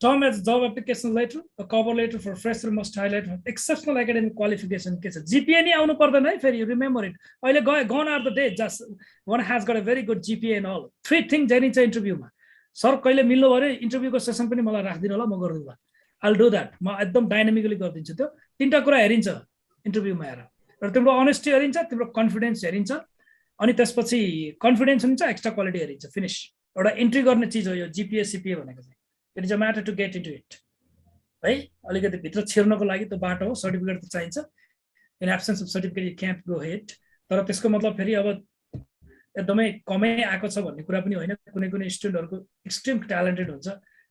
Term as job application letter, a cover letter for fresher must highlight exceptional academic qualification. GPA ni aunu parदैन है फेरि, you remember it. अहिले gone are the days, just one has got a very good GPA and all. 3 things जानिन्छ इन्टरभ्यूमा. Sir कहिले मिल्नु भरे इन्टरभ्यूको session पनि मलाई राख्दिनु होला म गर्दिन्छु. I'll do that. म एकदम डायनामिकली गर्दिन्छु त्यो तीनटा कुरा हेरिन्छ इन्टरभ्यूमा हेर र तिम्रो अनेस्टी हेरिन्छ तिम्रो कन्फिडेन्स हेरिन्छ अनि त्यसपछि कन्फिडेन्स हुन्छ एक्स्ट्रा क्वालिटी हेरिन्छ फिनिश एउटा एन्ट्री गर्ने चीज हो यो जीपीए सीपीए भनेको चाहिँ it is a matter to get into it है अलिकति भित्र छिर्नको लागि त्यो बाटो हो सर्टिफिकेट त चाहिन्छ in absence of certificate you can't go head तर त्यसको मतलब फेरि अब एकदमै कमै आएको छ भन्ने कुरा पनि होइन कुनै कुनै स्टुडेन्टहरुको एक्सट्रिम ट्यालेन्टेड हुन्छ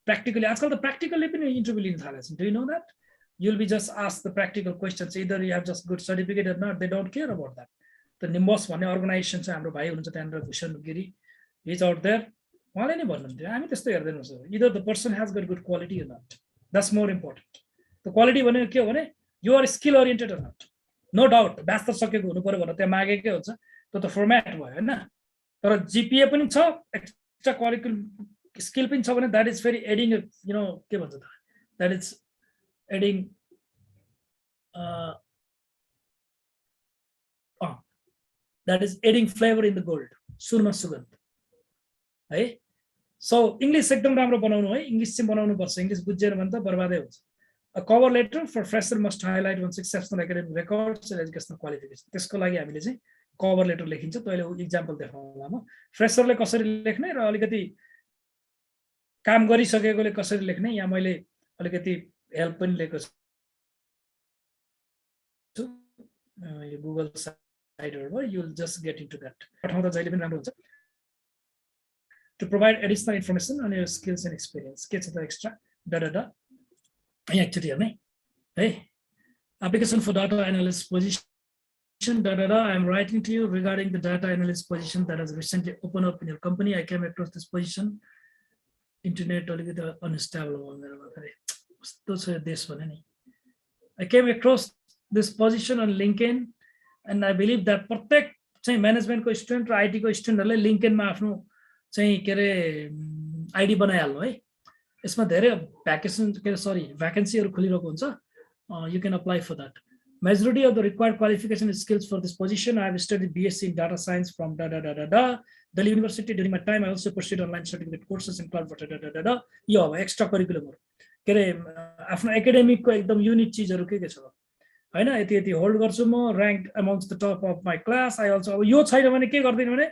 practically आजकल त practically पनि इन्टरभ्यु लिन थालेछ do you know that you'll be just asked the practical questions either you have just good certificate or not they don't care about that the nimbus भन्ने organisation चाहिँ हाम्रो भाइ हुनुहुन्छ त्यहाँनिर Bhushan Giri he is out there उहाँले नै भन्नुहुन्थ्यो हामी त्यस्तो हेर्दैनौँ sir either the person has got good quality or not that's more important the quality भनेको के हो भने you are skill oriented or not no doubt bachelor सकेको हुनु पर्यो भनेर त्यहाँ मागेकै हुन्छ त्यो त फर्म्याट भयो हैन तर जीपीए पनि छ एक्स्ट्रा करिकुलम skill pin छ भने that is very adding के भन्छ त that is adding that is adding flavor in the gold सुनमा सुगन्ध है सो इंग्लिश एकदम राम्रो बनाउनु है इंग्लिश चाहिँ बनाउनु पर्छ इंग्लिश बुझेर भने त बर्बादै हुन्छ a cover letter for fresher must highlight one's exceptional academic records and educational qualifications त्यसको लागि हामीले चाहिँ कभर लेटर लेखिन्छ तैले एक्जाम्पल देखाउँला म फ्रेशरले कसरी लेख्ने र अलिकति काम गरिसकेकोले कसरी लेख्ने यहाँ मैले अलिकति हेल्प पनि लिएको छु यो गुगल साइटहरुमा you will just get into that पठाउँदा जहिले पनि राम्रो हुन्छ to provide additional information on your skills and experience के छ त एक्स्ट्रा डाटा यहाँ एकचोटि हेर्ने है application for data analyst position data I am writing to you regarding the data analyst position that has recently opened up in your company. I came across this position. Internet अलिकति unstable भयो मेरोमा फेरि कस्तो छ देश भने नि I came across this position on LinkedIn and I believe that प्रत्येक चाहिँ म्यानेजमेन्टको स्टुडेन्ट र आईटी को स्टुडेन्टहरुले लिंक्डइनमा आफ्नो चाहिँ के रे आईडी बनाइहाल्नु है यसमा धेरै भ्याकेन्सीहरु खुलिरहेको हुन्छ you can apply for that. Majority of the required qualification and skills for this position. I have studied BSc in data science from Delhi University. During my time, I also pursued online certificate courses in cloud for यो अब extra करिकुलमहरु के रे आफ्नो academic को एकदम unique चीजहरु के छ हैन यति यति होल्ड गर्छु म rank amongst the top of my class I also अब यो छैन भने के गर्दिन भने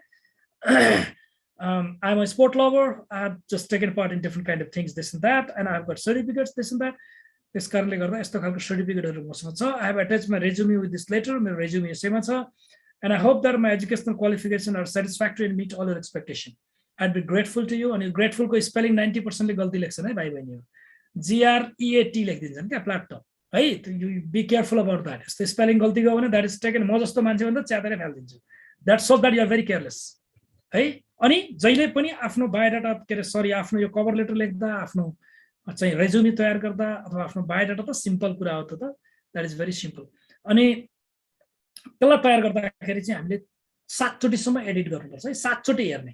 I'm a sport lover. I have just taken part in different kind of things, this and that, and I've got certificates, this and that. This कारणले गर्दा यस्तो खालको सर्टिफिकेटहरु मसँग छ. I have attached my resume with this letter. मेरो resume यसैमा छ. And I hope that my educational qualifications are satisfactory and meet all your expectation. I'd be grateful to you. And grateful को spelling 90% ले गल्ती लेख्छन् है भाइ बहिनीहरु. GREAT लेखिदिन्छन् क्या प्ल्याटटप है. You be careful about that. यस्तो spelling गल्ती गयो भने that is taken म जस्तो मान्छे भन्दा च्यातेर फाल्दिन्छु. That shows that you are very careless. है अनि जहिले पनि आफ्नो बायोडाटा के रे सरी आफ्नो यो कभर लेटर लेख्दा आफ्नो चाहिँ रेज्युमे तयार गर्दा अथवा आफ्नो बायोडाटा त सिम्पल कुरा हो त दैट इज भेरी सिम्पल अनि त्यसलाई तयार गर्दाखेरि चाहिँ हामीले 7 चोटी सम्म एडिट गर्नुपर्छ है 7 चोटी हेर्ने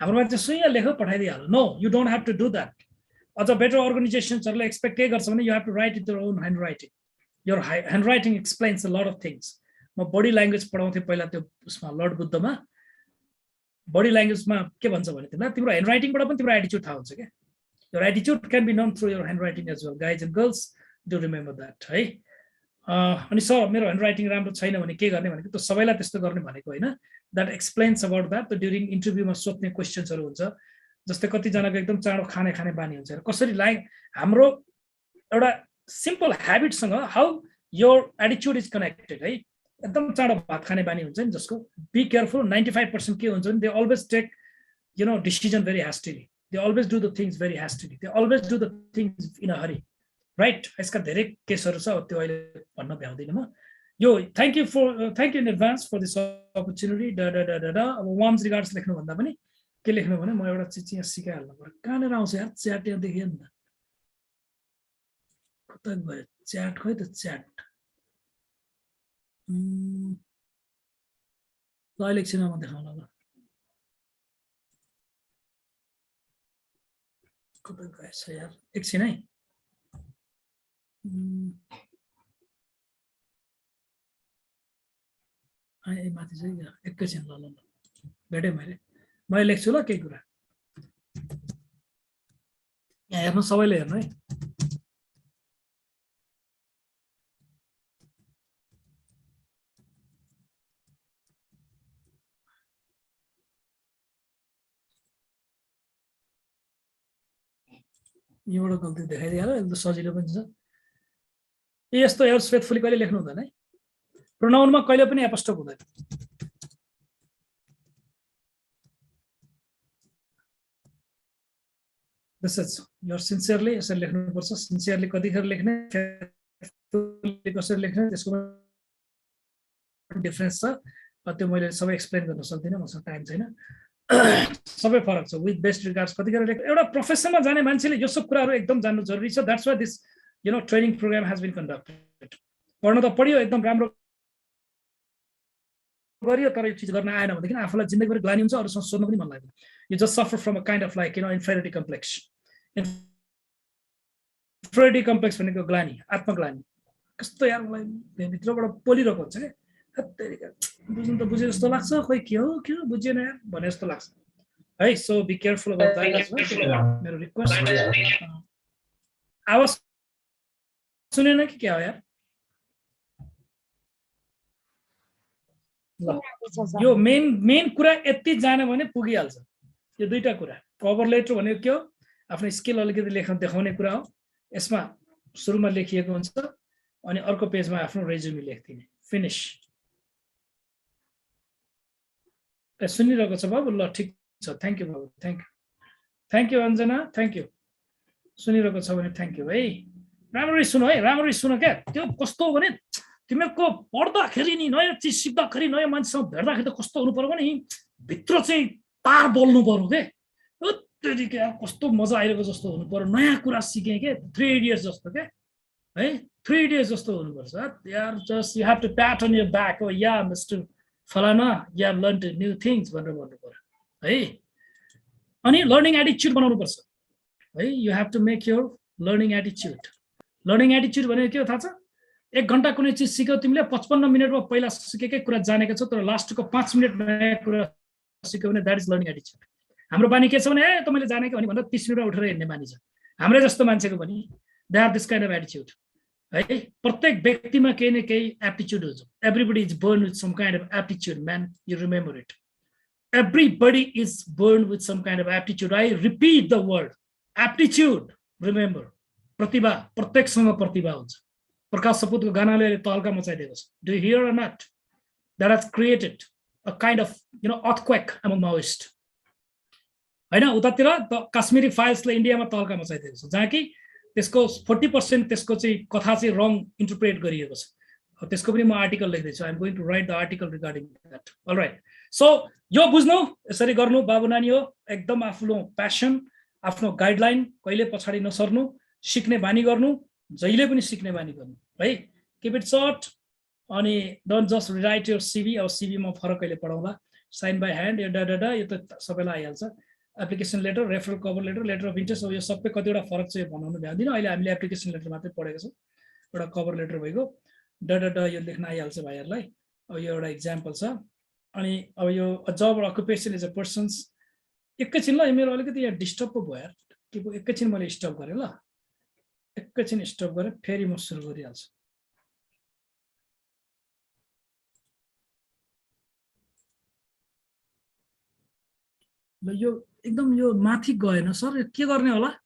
हाम्रोमा चाहिँ सुइया लेख पठाइदिहाल्नु no you don't have to do that अझ बेटर अर्गनाइजेसन्सहरुले एक्सपेक्ट के गर्छ भने you have to write it your own handwriting your handwriting explains a lot of things म बडी ल्याङ्ग्वेज पढाउँथे पहिला त्यो उसमा लर्ड बुद्धमा बडी ल्याङ्ग्वेजमा के भन्छ भने तिमीलाई तिम्रो ह्यान्डराइटिङबाट पनि तिम्रो एटिट्युड थाहा हुन्छ के your attitude can be known through your handwriting as well guys and girls do remember that है अनि सर मेरो ह्यान्डराइटिङ राम्रो छैन भने के गर्ने भनेको त्यो सबैलाई त्यस्तो गर्ने भनेको होइन that explains about that the during इन्टरभ्यूमा सोध्ने क्वेसन्सहरू हुन्छ जस्तै कतिजनाको एकदम चाँडो खाने बानी हुन्छ कसरी हाम्रो एउटा सिम्पल ह्याबिटसँग how your attitude is connected है एकदम चाँडो भात खाने बानी हुन्छ नि जसको बी केयरफुल 95% के हुन्छ नि they always take you know decision very hastily they always do the things very hastily they always do the things in a hurry right यसका धेरै केसहरू छ त्यो अहिले भन्न भ्याउँदिनँ म यो thank you in advance for this opportunity अब वार्म्स रिगार्ड्स लेख्नु भन्दा पनि के लेख्नु भने म एउटा चिज यहाँ सिकाइहाल्नु पर्यो कहाँनिर आउँछ यार च्याट यहाँ देखियो नि त कता गयो च्याट खोइ त च्याट ल एकछिनमा देखाउन ल कता गएछ यार एकछिन है माथि चाहिँ एकैछिन ल भेटेँ मैले लेख्छु ल केही कुरा यहाँ हेर्नु सबैले हेर्नु है यहाँबाट गल्ती देखाइदिहाल्यो एकदम सजिलो पनि छ यस्तो एर्स फेथफुली कहिले लेख्नु हुँदैन है प्रोनाउनमा कहिले पनि एपस्ट्रोफ हुँदैन दिस इज योर सिन्सियरली यसरी लेख्नुपर्छ सिन्सियरली कतिखेर लेख्ने कसरी लेख्ने त्यसको डिफरेन्स छ त्यो मैले सबै एक्सप्लेन गर्न सक्दिनँ मसँग टाइम छैन सबै फरक छ विथ बेस्ट रिगार्ड्स कतिखेर एउटा प्रोफेसनमा जाने मान्छेले यो सब कुराहरू एकदम जान्नु जरुरी छ that's why this you know training program has been conducted पढ्न त पढ्यो एकदम राम्रो गरियो तर यो चिज गर्न आएन भनेदेखि आफूलाई जिन्दगीभरि ग्लानी हुन्छ अरूसँग सोध्न पनि मन लाग्दैन you just suffer from a kind of like you know inferiority complex भनेको ग्लानी आत्मग्लानी कस्तो यार मलाई भित्रबाट पोलिरहेको हुन्छ क्या बुझ्नु त बुझे जस्तो लाग्छ खोइ के हो बुझेन यार भने जस्तो लाग्छ है so be careful about that मेरो रिक्वेस्ट आवाज सुनेन कि क्या हो यार यो मेन कुरा यति जाने भने पुगिहाल्छ यो दुईटा कुरा कभर लेटर भनेको के हो आफ्नो स्किल अलिकति लेख्न देखाउने कुरा हो यसमा सुरुमा लेखिएको हुन्छ अनि अर्को पेजमा आफ्नो रेज्युमे लेख्दिने फिनिश सुनिरहेको छ बाबु ल ठिक छ थ्याङ्क यू बाबु thank you Anjana thank you सुनिरहेको छ भने थ्याङ्क यू है राम्ररी सुन क्या त्यो कस्तो हो भने तिमीहरूको पढ्दाखेरि नि नयाँ चिज सिक्दाखेरि नयाँ मान्छेसँग भेट्दाखेरि त कस्तो हुनु पर्यो भने भित्र चाहिँ तार बोल्नु पर्यो के कस्तो मजा आइरहेको जस्तो हुनु पर्यो नयाँ कुरा सिकेँ के 3 इडियट्स जस्तो के है 3 इडियट्स जस्तो हुनुपर्छ यार just you have to pat on your back oh yeah Mister फलाना yeah learn to new things भनेर भन्नु पर्यो है अनि लर्निङ एटिच्युड बनाउनुपर्छ है you have to make your learning एटिच्युड भनेको के हो थाहा छ 1 घण्टा कुनै चिज सिक्यौ तिमीले 55 मिनटमा पहिला सिकेकै कुरा जानेको छौ तर लास्टको 5 मिनट नयाँ कुरा सिक्यौ भने द्याट इज लर्निङ एटिच्युड हाम्रो बानी के छ भने त मैले जानेको भने 30 मिनटमा उठेर हिँड्ने बानी छ हाम्रै जस्तो मान्छेको पनि they have this kind of एटिच्युड है प्रत्येक व्यक्तिमा केही न केही एप्टिट्युड हुन्छ everybody is born with some kind of aptitude man you remember it everybody is born with some kind of aptitude. I repeat the word aptitude. Remember, pratibha pratyekसँग प्रतिभा हुन्छ प्रकाश सपुतको गानाले तल्का मचाइदिएको छ. Do you hear or not? That has created a kind of earthquake among Maoists. हैन उतातिर त काश्मीरी फाइल्सले इन्डियामा तल्का मचाइदिएको छ जहाँ कि त्यसको 40% त्यसको चाहिँ कथा चाहिँ रङ इन्टरप्रेट गरिएको छ. त्यसको पनि म आर्टिकल लेख्दैछु. I am going to write the article regarding that. All right. So यो बुझ्नु यसरी गर्नु बाबु नानी हो एकदम आफ्नो प्यासन आफ्नो गाइडलाइन कहिले पछाडी नसर्नु सिक्ने बानी गर्नु जहिले पनि सिक्ने बानी गर्नु है. किप इट सर्ट अनि don't just right your CV. अब सिभी म फरक कहिले पढाउँला. साइन बाई ह्यान्ड यो डाडा यो त सबैलाई आइहाल्छ. Application letter referral cover letter letter of interest यो सबै कतिवटा फरक चाहिँ बनाउनु भ्याउँदिनँ. अहिले हामीले एप्लिकेसन लेटर मात्रै पढेको छौँ. एउटा कभर लेटर भइगयो डाडा यो लेख्न आइहाल्छ भाइहरूलाई. अब यो एउटा इक्जाम्पल छ. अनि अब यो जब अकुपेसन इज अ पर्सन्स एकैछिन ल मेरो अलिकति यहाँ डिस्टर्ब पो भयो यार के पो एकैछिन मैले स्टप गरेँ ल एकैछिन स्टप गरेँ फेरि म सुरु गरिहाल्छु. ल यो एकदम यो माथि गएन सर के गर्ने होला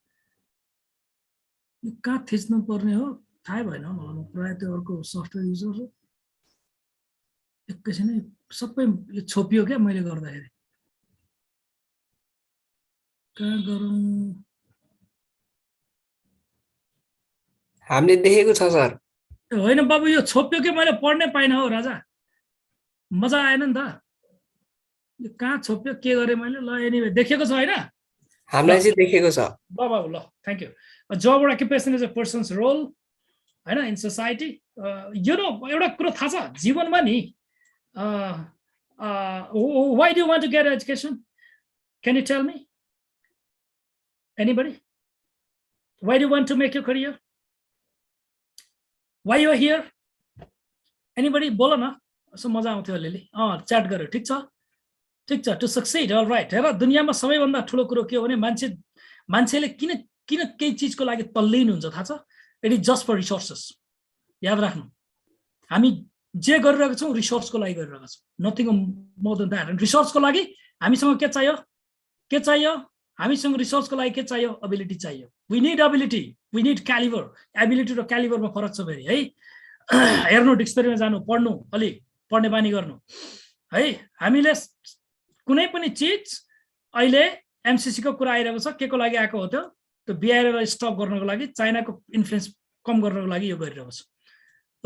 यो कहाँ थिच्नु पर्ने हो थाहै भएन मलाई. म प्रायः त्यो अर्को सफ्टवेयर युजर हो. एकैछिन सबै यो छोपियो क्या मैले गर्दाखेरि कहाँ गरौँ. हामीले देखेको छ सर. होइन बाबु यो छोप्यो कि मैले पढ्नै पाइनँ हो राजा. मजा आएन नि त. यो कहाँ छोप्यो के गरेँ मैले. ल एनिवे देखेको छ होइन हामीलाई चाहिँ देखेको छ. ल बाबु ल thank you. Job occupation is a person's role होइन इन सोसाइटी. यो एउटा कुरो थाहा छ जीवनमा नि why do you want to get education? Can you tell me? Anybody? Why do you want to make your career? Why you are here? Anybody? बोलो न. सो मजा आउँथ्यो अलिअलि. च्याट गर्यो ठिक छ टु सक्सिड. All right. हेर दुनियाँमा सबैभन्दा ठुलो कुरो के हो भने मान्छेले किन केही चिजको लागि तल्लीन हुन्छ थाहा छ. It is just for resources. याद राख्नु हामी जे गरिरहेको छौँ रिसोर्सको लागि गरिरहेको छौँ. Nothing more than that. रिसोर्सको लागि हामीसँग के चाहियो हामीसँग रिसोर्सको लागि के चाहियो एबिलिटी चाहियो. We need ability we need calibre. Ability र क्यालिबरमा फरक छ फेरि है. हेर्नु डिक्सनरीमा जानु पढ्नु अलि पढ्ने बानी गर्नु है. हामीले कुनै पनि चिज अहिले एमसिसीको कुरा आइरहेको छ के को लागि आएको हो त्यो बिआरएलाई स्टप गर्नको लागि चाइनाको इन्फ्लुएन्स कम गर्नको लागि यो गरिरहेको छ.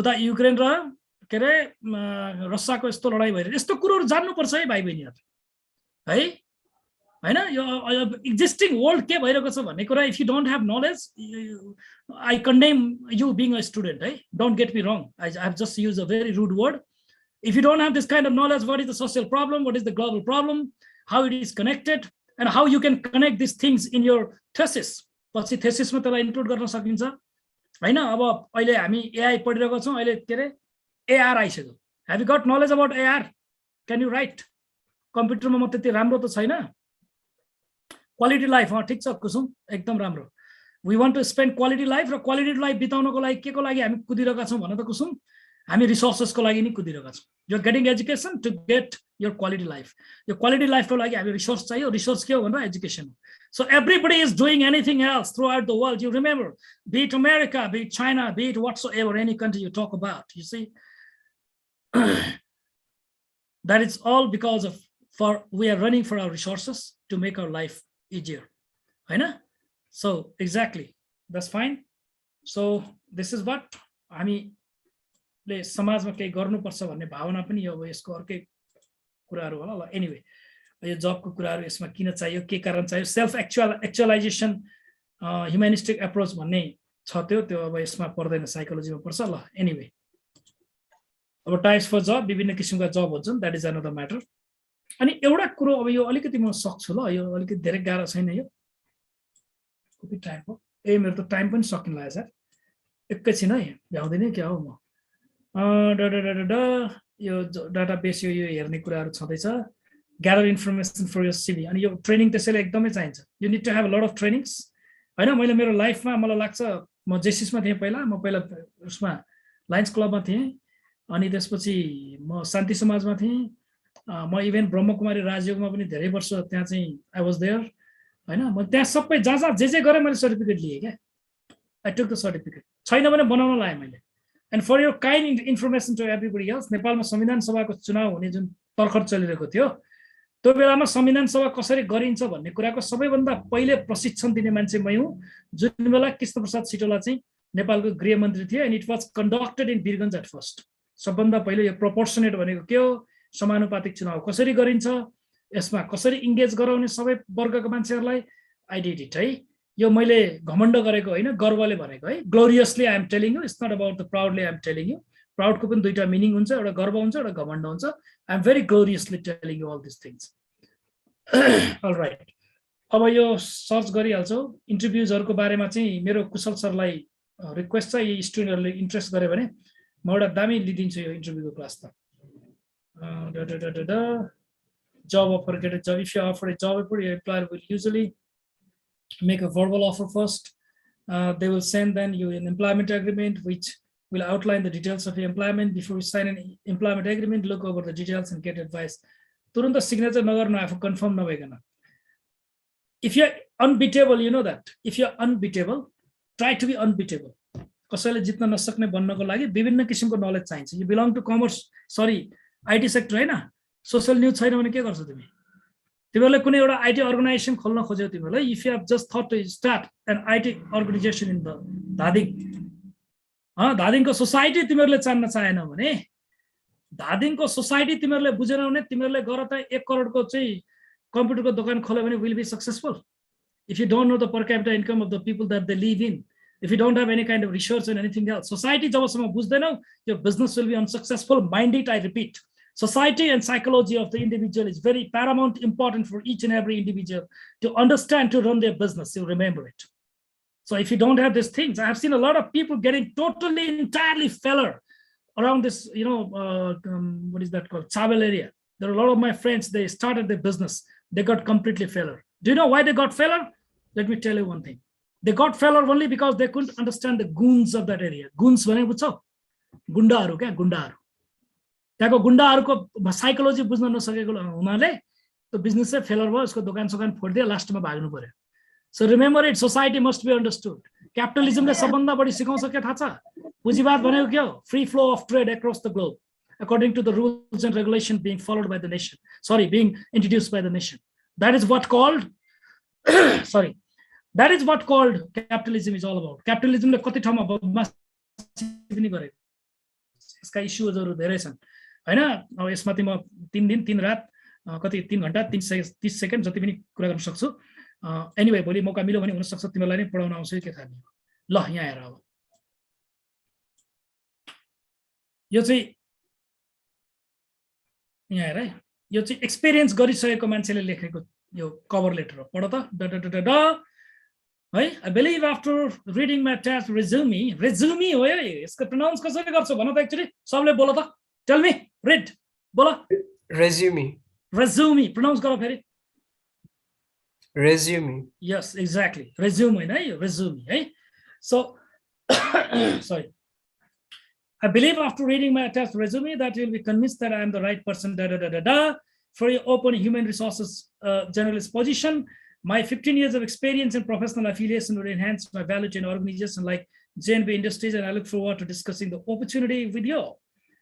उता युक्रेन र के अरे रसियाको यस्तो लडाइँ भइरहेको यस्तो कुरोहरू जान्नुपर्छ है भाइ बहिनीहरू है. होइन यो एक्जिस्टिङ वर्ल्ड के भइरहेको छ भन्ने कुरा if you don't have knowledge I condemn you being a student है. Don't get me wrong. I have just use a very rude word. If you don't have this kind of knowledge, what is the social problem, what is the global problem, how it is connected, and how you can connect these things in your thesis. पछि थेसिसमा त्यसलाई include गर्न सकिन्छ हैन. अब अहिले हामी AI पढिरहेको छौँ. अहिले के अरे एआर आइसक्यो. Have you got knowledge about AR? Can you write? कम्प्युटरमा म त्यति राम्रो त छैन. क्वालिटी लाइफ ठिक छ कुसुम एकदम राम्रो. We want to spend quality life र क्वालिटी लाइफ बिताउनको लागि के को लागि हामी कुदिरहेका छौँ भन त कुसुम. हामी रिसोर्सेसको लागि नि कुदिरहेका छौँ. You are getting education to get your quality life. यो क्वालिटी लाइफको लागि हामी रिसोर्स चाहियो. रिसोर्स के हो भनेर education. So everybody is doing anything else throughout the world. You remember, be it America, be it China, be it whatsoever, any country you talk about, you see. That is all because of we are running for our resources to make our life easier. Right? So exactly, that's fine. So this is what हामीले समाजमा केही गर्नुपर्छ भन्ने भावना पनि अब यसको अर्कै कुराहरू होला ल. एनिवे यो जबको कुराहरू यसमा किन चाहियो के कारण चाहियो सेल्फ एक्चुअलाइजेसन ह्युमेनिस्टिक एप्रोच भन्ने छ त्यो अब यसमा पर्दैन साइकोलोजीमा पर्छ ल. एनिवे अब टाइप्स फर जब विभिन्न किसिमका जब हुन्छन् द्याट इज अनदर म्याटर. अनि एउटा कुरो अब यो अलिकति म सक्छु ल. यो अलिकति धेरै गाह्रो छैन. यो कति टाइम हो मेरो त टाइम पनि सकिन लाग्यो सर. एकैछिन है भ्याउँदैन क्या हो म. यो डाटा बेस यो हेर्ने कुराहरू छँदैछ. gather information for your CV. अनि यो ट्रेनिङ त्यसैले एकदमै चाहिन्छ. You need to have a lot of trainings. हैन मैले मेरो लाइफमा मलाई लाग्छ म जेसिसमा थिएँ पहिला, म पहिला उसमा लायन्स क्लबमा थिएँ, अनि त्यसपछि म शान्ति समाजमा थिएँ, म इभेन ब्रह्मकुमारी राजयोगमा पनि धेरै वर्ष त्यहाँ चाहिँ आई वाज देयर हैन। म त्यहाँ सबै जहाँ जे गरेँ मैले सर्टिफिकेट लिएँ क्या, आई टुक द सर्टिफिकेट। छैन भने बनाउन लाएँ मैले। And for your kind information to everybody else, नेपालमा संविधान सभाको चुनाव हुने जुन तर्खर चलिरहेको थियो, त्यो बेलामा संविधान सभा कसरी गरिन्छ भन्ने कुराको सबैभन्दा पहिले प्रशिक्षण दिने मान्छे मै हुँ। जुन बेला कृष्णप्रसाद सिटोला चाहिँ नेपालको गृहमन्त्री थिए, and it was conducted in Birgunj at first. सबभन्दा पहिले यो प्रोपोर्सनेट भनेको के हो, समानुपातिक चुनाव कसरी गरिन्छ, यसमा कसरी इङ्गेज गराउने सबै वर्गका मान्छेहरूलाई, आई डिड इट है। यो मैले घमण्ड गरेको होइन, गर्वले भनेको है। Gloriously I am telling you, it's not about the proudly I am telling you. प्राउडको पनि दुईटा मिनिङ हुन्छ, एउटा गर्व हुन्छ, एउटा घमण्ड हुन्छ। I am very gloriously telling you all this things. Alright, अब यो सर्च गरिहाल्छौँ। इन्टरभ्युजहरूको बारेमा चाहिँ मेरो कुशल सरलाई रिक्वेस्ट छ, यी स्टुडेन्टहरूले इन्ट्रेस्ट गऱ्यो भने म एउटा दामी लिदिन्छु यो इन्टरभ्यूको क्लास त। Job offer, get a job. If you offer a job, your employer will usually make a verbal offer first. They will send then you an employment agreement, which will outline the details of your employment. Before you sign an employment agreement, look over the details and get advice. Turunda signature nagarnu, I have confirm nabhaikana. If you're unbeatable, you know that. If you're unbeatable, try to be unbeatable. कसैले जित्न नसक्ने बन्नको लागि विभिन्न किसिमको knowledge चाहिन्छ। You belong to commerce, sorry, IT sector हैन, social news छैन भने के गर्छौ तिमी? तिमीहरुले कुनै एउटा IT अर्गनाइजेसन खोल्न खोज्यौ तिमीहरुले, if you have just thought to start an IT organization in the Dhading, धादिङको society तिमीहरुले चान्न चाहेन भने, धादिङको सोसाइटी तिमीहरुले बुझेन भने तिमीहरुले गर त 1 करोडको चाहिँ कम्प्युटरको दोकान खोल्यो भने will be successful. If you don't know the per capita income of the people that they live in, if you don't have any kind of research and anything else, society जबसम्म बुझ्दैनौ, your business will be unsuccessful. Mind it, I repeat. Society and psychology of the individual is very paramount important for each and every individual to understand, to run their business. You remember it. So if you don't have these things, I have seen a lot of people getting totally, entirely failure around this, what is that called? Travel area. There are a lot of my friends, they started their business. They got completely failure. Do you know why they got failure? Let me tell you one thing. They got failure only because they couldn't understand the goons of that area. Goons भनेको बुझ्छौ? गुण्डाहरु क्या, गुण्डाहरु. त्यहाँको गुण्डाहरुको psychology बुझ्न नसकेको हुनाले त्यो business चाहिँ failure भयो, उसको दोकान सोकान फोड्दियो, लास्टमा भाग्नु पर्यो. So remember it, society must be understood. Capitalism ले सबभन्दा बढी सिकाउँछ के थाहा छ? पुँजीवाद भनेको के हो? Free flow of trade across the globe according to the rules and regulations being followed by the nation. Sorry, being introduced by the nation. That is what called sorry. That is what called capitalism is all about. Capitalism ले कति ठाउँमा बदमासी पनि गरेको. यसका इश्युजहरु धेरै छन्. हैन? अब यसमाथि म 3 दिन 3 रात कति 3 घण्टा 30 सेकेन्ड जति पनि कुरा गर्न सक्छु. एनीवे भोलि मौका मिल्यो भने हुन सक्छ तिमीलाई नै पढाउन आउँछ के थाहा नि. ल यहाँ हेर अब. यो चाहिँ यहाँ हेर है. यो चाहिँ एक्सपीरियन्स गरिसकेको मान्छेले लेखेको यो कभर लेटर हो. पढ त. I believe after reading my attached resume हो है. यसको प्रोनाउन्स कसरी गर्छ भन त एक्चुअली. सबले बोल त. Tell me, read. बोल. Resume. Resume. Pronounce गर फेरि. Resume. Yes, exactly. Resume हैन है, resume है. So sorry. I believe after reading my attached resume that you'll be convinced that I am the right person for your open human resources generalist position. My 15 years of experience and professional affiliation will enhance my value to an organization like JNB Industries, and I look forward to discussing the opportunity with you.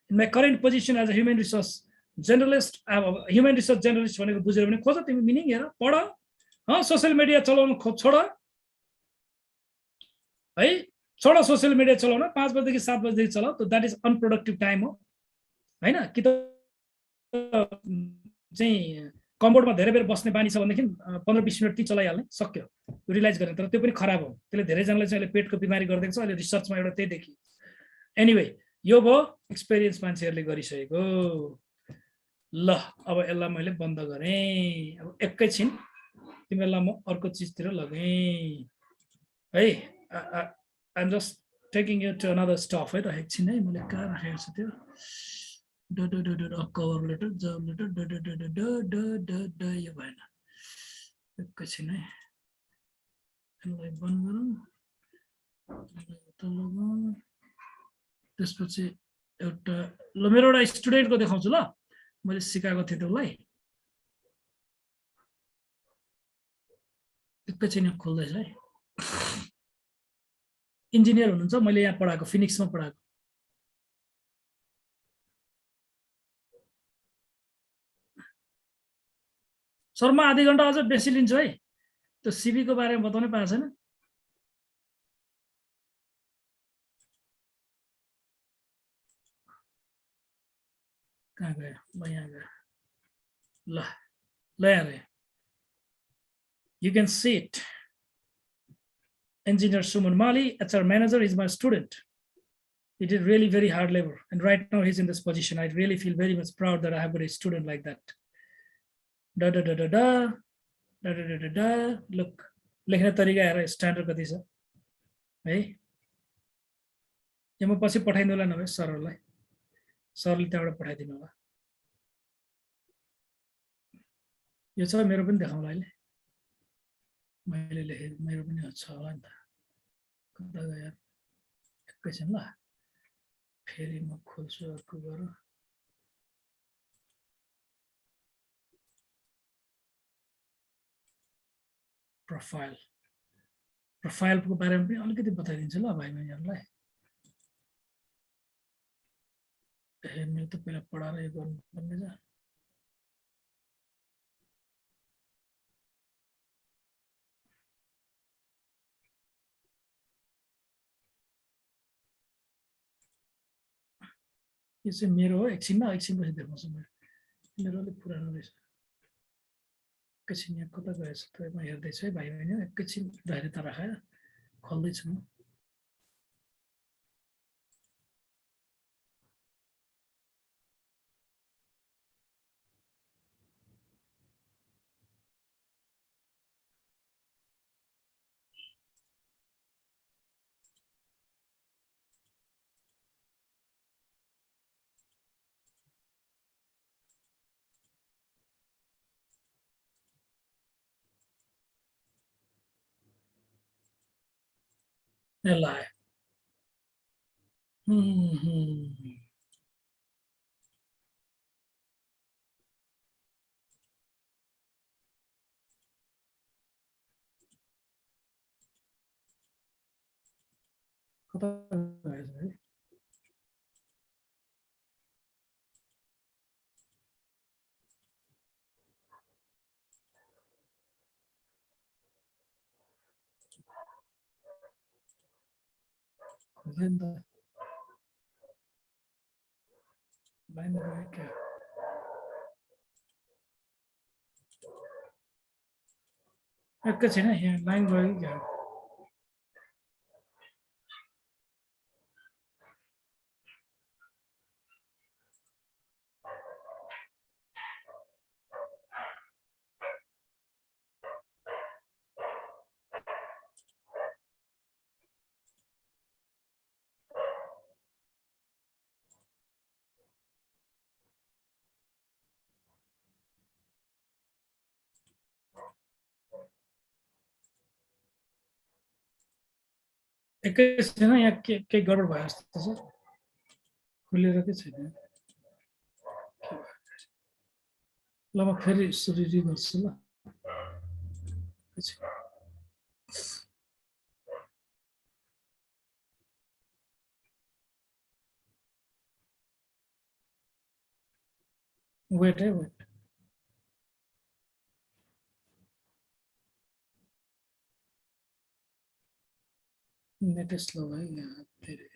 In my current position as a human resource generalist, I am a human resource generalist भनेको बुझेर भने खोज तिमी meaning हेर पढ. Social media चलाउन छोड है. छोड सोशल मिडिया चलाउन. 5 बजेदेखि 7 बजेदेखि चलाऊ. त द्याट इज अनप्रोडक्टिभ टाइम हो हैन? कि त चाहिँ कम्फोर्टमा धेरै बेर बस्ने बानी छ भनेदेखि 15-20 मिनट ती चलाइहाल्ने सक्यो. रियलाइज गर्ने. तर त्यो पनि खराब हो. त्यसले धेरै जनालाई चाहिँ अहिले पेटको बिमारी गर्दैछ. अहिले रिसर्चमा एउटा त्यही देखियो. एनीवे यो भयो एक्सपिरियन्स मान्छेहरूले गरिसकेको. ल अब यसलाई मैले बन्द गरेँ. अब एकैछिन तिमीलाई म अर्को चिजतिर लगेँ है. I am just taking you to another stuff है त. एकछिन है मैले कहाँ राखेको छु त्यो कभर लेटर जब लेटर यो भएन. एकैछिन है यसलाई बन्द गरौँ. त्यसपछि एउटा ल मेरो एउटा स्टुडेन्टको देखाउँछु ल मैले सिकाएको थिएँ त्यसलाई एकैछिन खोल्दैछ है इन्जिनियर हुनुहुन्छ मैले यहाँ पढाएको फिनिक्समा पढाएको सर म आधी घण्टा अझ बेसी लिन्छु है त्यो सिभी को बारेमा बताउनै पाएको छैन कहाँ गयो ल यहाँ गयो ल ल यहाँ गयो you can see it engineer Suman Mali HR manager is my student he did really very hard labor and right now he's in this position I really feel very much proud that I have got a student like that da da da da da da da da da da look लेख्ने तरिका हेर standard कति छ है यो म पछि पठाइदिनुला नभए सरहरुलाई सरले त्यहाँबाट पठाइदिनु होला यो छ मेरो पनि देखाउँला अहिले मैले लेखे मेरो पनि छ होला नि त कता गयो एकैछिन ल फेरि म खोल्छु अर्को गरौँ प्रोफाइलको बारेमा पनि अलिकति बताइदिन्छु ल भाइ बहिनीहरुलाई मैले त पहिला पढाएर यो गर्नुपर्ने छ यो चाहिँ मेरो हो एकछिनमा एकछिनपछि देखाउँछु मेरो अलिक पुरानो रहेछ एकैछिन यहाँ कता गएछ त म हेर्दैछु है भाइ बहिनी एकैछिन धैर्यता राखेर खोल्दैछु म यसलाई आयो कता गएछ है खोल्दैन त लाइन गयो क्या एकैछिन है यहाँ लाइन गयो कि क्या एकैछिन यहाँ के गडबड भयो जस्तो छ खुलेर के छैन ल म फेरि सुरु गर्छु ल वेट है वेट नेट स्लो है यहाँ फेरि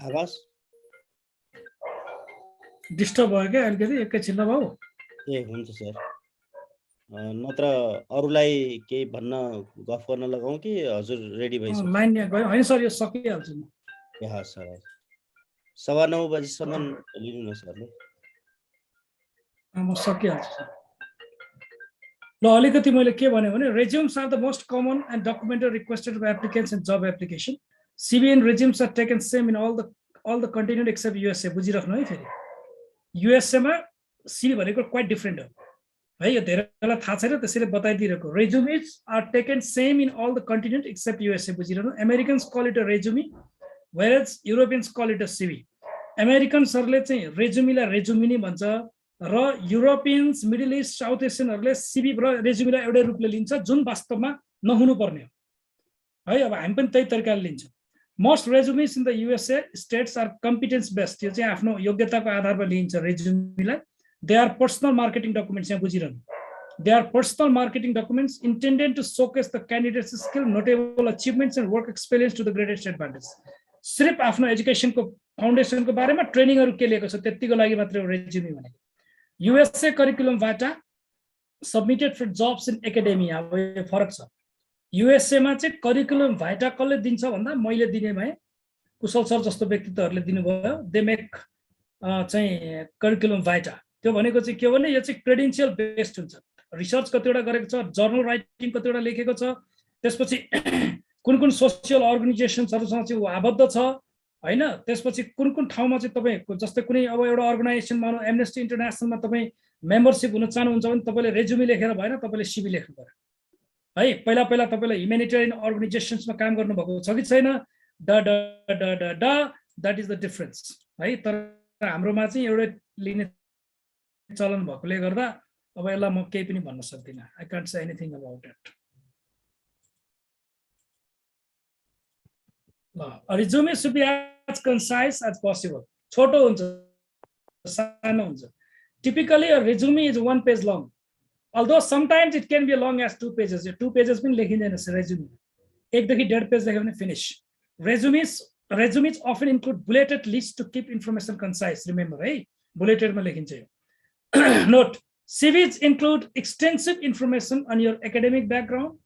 आवाज डिस्टर्ब भयो क्या अलिकति एकैछिन भाउ ए हुन्छ सर नत्र अरूलाई केही भन्न गफ गर्न लगाउँ कि हजुर रेडी भइसक्यो लाइन यहाँ गयो होइन सर यो सकिहाल्छु म ए हस् सर 9:15 बजीसम्म लिनु न सरले म सकिहाल्छु सर ल अलिकति मैले के भने resumes are the most common and documented requested by applicants in job application. CV and resumes are taken same in all the continent except USA. बुझिराख्नु है फेरि USA मा CV भनेको quite different हो है यो धेरैलाई थाहा छैन त्यसैले बताइदिएको resumes are taken same in all the continent except USA. बुझिराख्नु Americans call it a resume whereas Europeans call it a CV. Americansहरुले चाहिँ resume लाई resume नै भन्छ र युरोपियन्स मिडल इस्ट साउथ एसियनहरुले सीवी र रेज्युमीलाई एउटै रूपले लिन्छ जुन वास्तवमा नहुनु पर्ने हो है अब हामी पनि त्यही तरिकाले लिन्छौं most resumes in the USA states are competence based यो चाहिँ आफ्नो योग्यताको आधारमा लिइन्छ रेज्युमीलाई they are personal marketing documents यहाँ बुझिरहनु they are personal marketing documents intended to showcase the candidates skill notable achievements and work experience to the greatest advantage सिर्फ आफ्नो एजुकेसनको फाउन्डेसनको बारेमा ट्रेनिङहरु के लिएको छ त्यतिको लागि मात्र रेज्युमी भनेको USA curriculum vitae submitted for jobs in academia अब फरक छ USA मा चाहिँ curriculum vitae कसले दिन्छ भन्दा मैले दिने भए कुशल सर जस्तो व्यक्तित्वहरुले दिनुभयो दे मेक चाहिँ curriculum vitae त्यो भनेको चाहिँ के भने यो चाहिँ क्रेडेन्शियल बेस्ड हुन्छ रिसर्च कतिवटा गरेको छ जर्नल राइटिङ कतिवटा लेखेको छ त्यसपछि कुन कुन सोशल अर्गनाइजेसन्सहरुसँग चाहिँ आबद्ध छ हैन त्यसपछि कुन कुन ठाउँमा चाहिँ तपाईको जस्तै कुनै अब एउटा अर्गनाइजेसन मानौ एमनेस्टी इन्टरनेशनलमा तपाई मेम्बरशिप हुन चाहनुहुन्छ भने तपाईले रेज्युमे लेखेर भएन तपाईले सीवी लेख्नु पर्यो है पहिला पहिला तपाईले ह्युमैनिटेरियन अर्गनाइजेसन्समा काम गर्नु भएको छ कि छैन दैट इज द डिफरेन्स है तर हाम्रोमा चाहिँ एउटै लिने चलन भएकोले गर्दा अब यसलाई म केही पनि भन्न सक्दिन I can't say anything about it resume should be as concise as possible. छोटो हुन्छ सानो हुन्छ typically a resume is 1 page long although sometimes it can be as long as 2 pages 2 pages पनि लेखिँदैन resume 1 देखि 1.5 पेज लेख्यो भने finish resumes often include bulleted lists to keep information concise remember है bulleted मा लेखिन्छ यो note CVs include extensive information on your academic background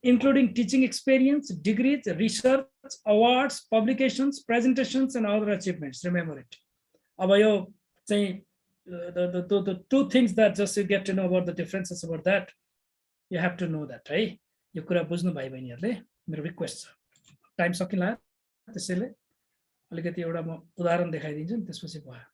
including teaching experience, degrees, research, awards, publications, presentations, and other achievements. Remember it. About your say the two things that just you get to know about the differences about that, you have to know that, right? You could have buznu bhai bhainihरुले मेरो request छ time सकिला त्यसैले अलिकति एउटा म उदाहरण देखाइदिन्छु नि त्यसपछि भयो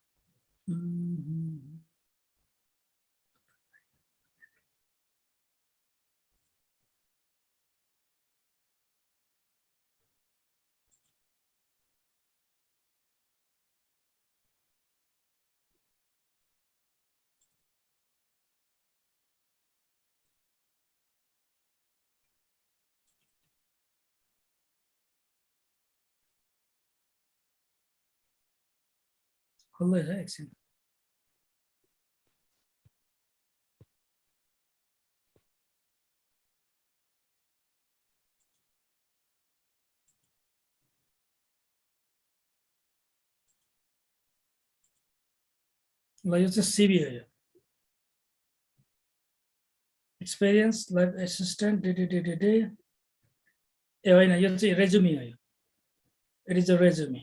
खुल्दै छ एकछिन ल यो चाहिँ सीवी हो यो एक्सपिरियन्स लाइफ असिस्टेन्ट डे ए होइन यो चाहिँ रेज्युमी हो यो इट इज अ रेज्युमी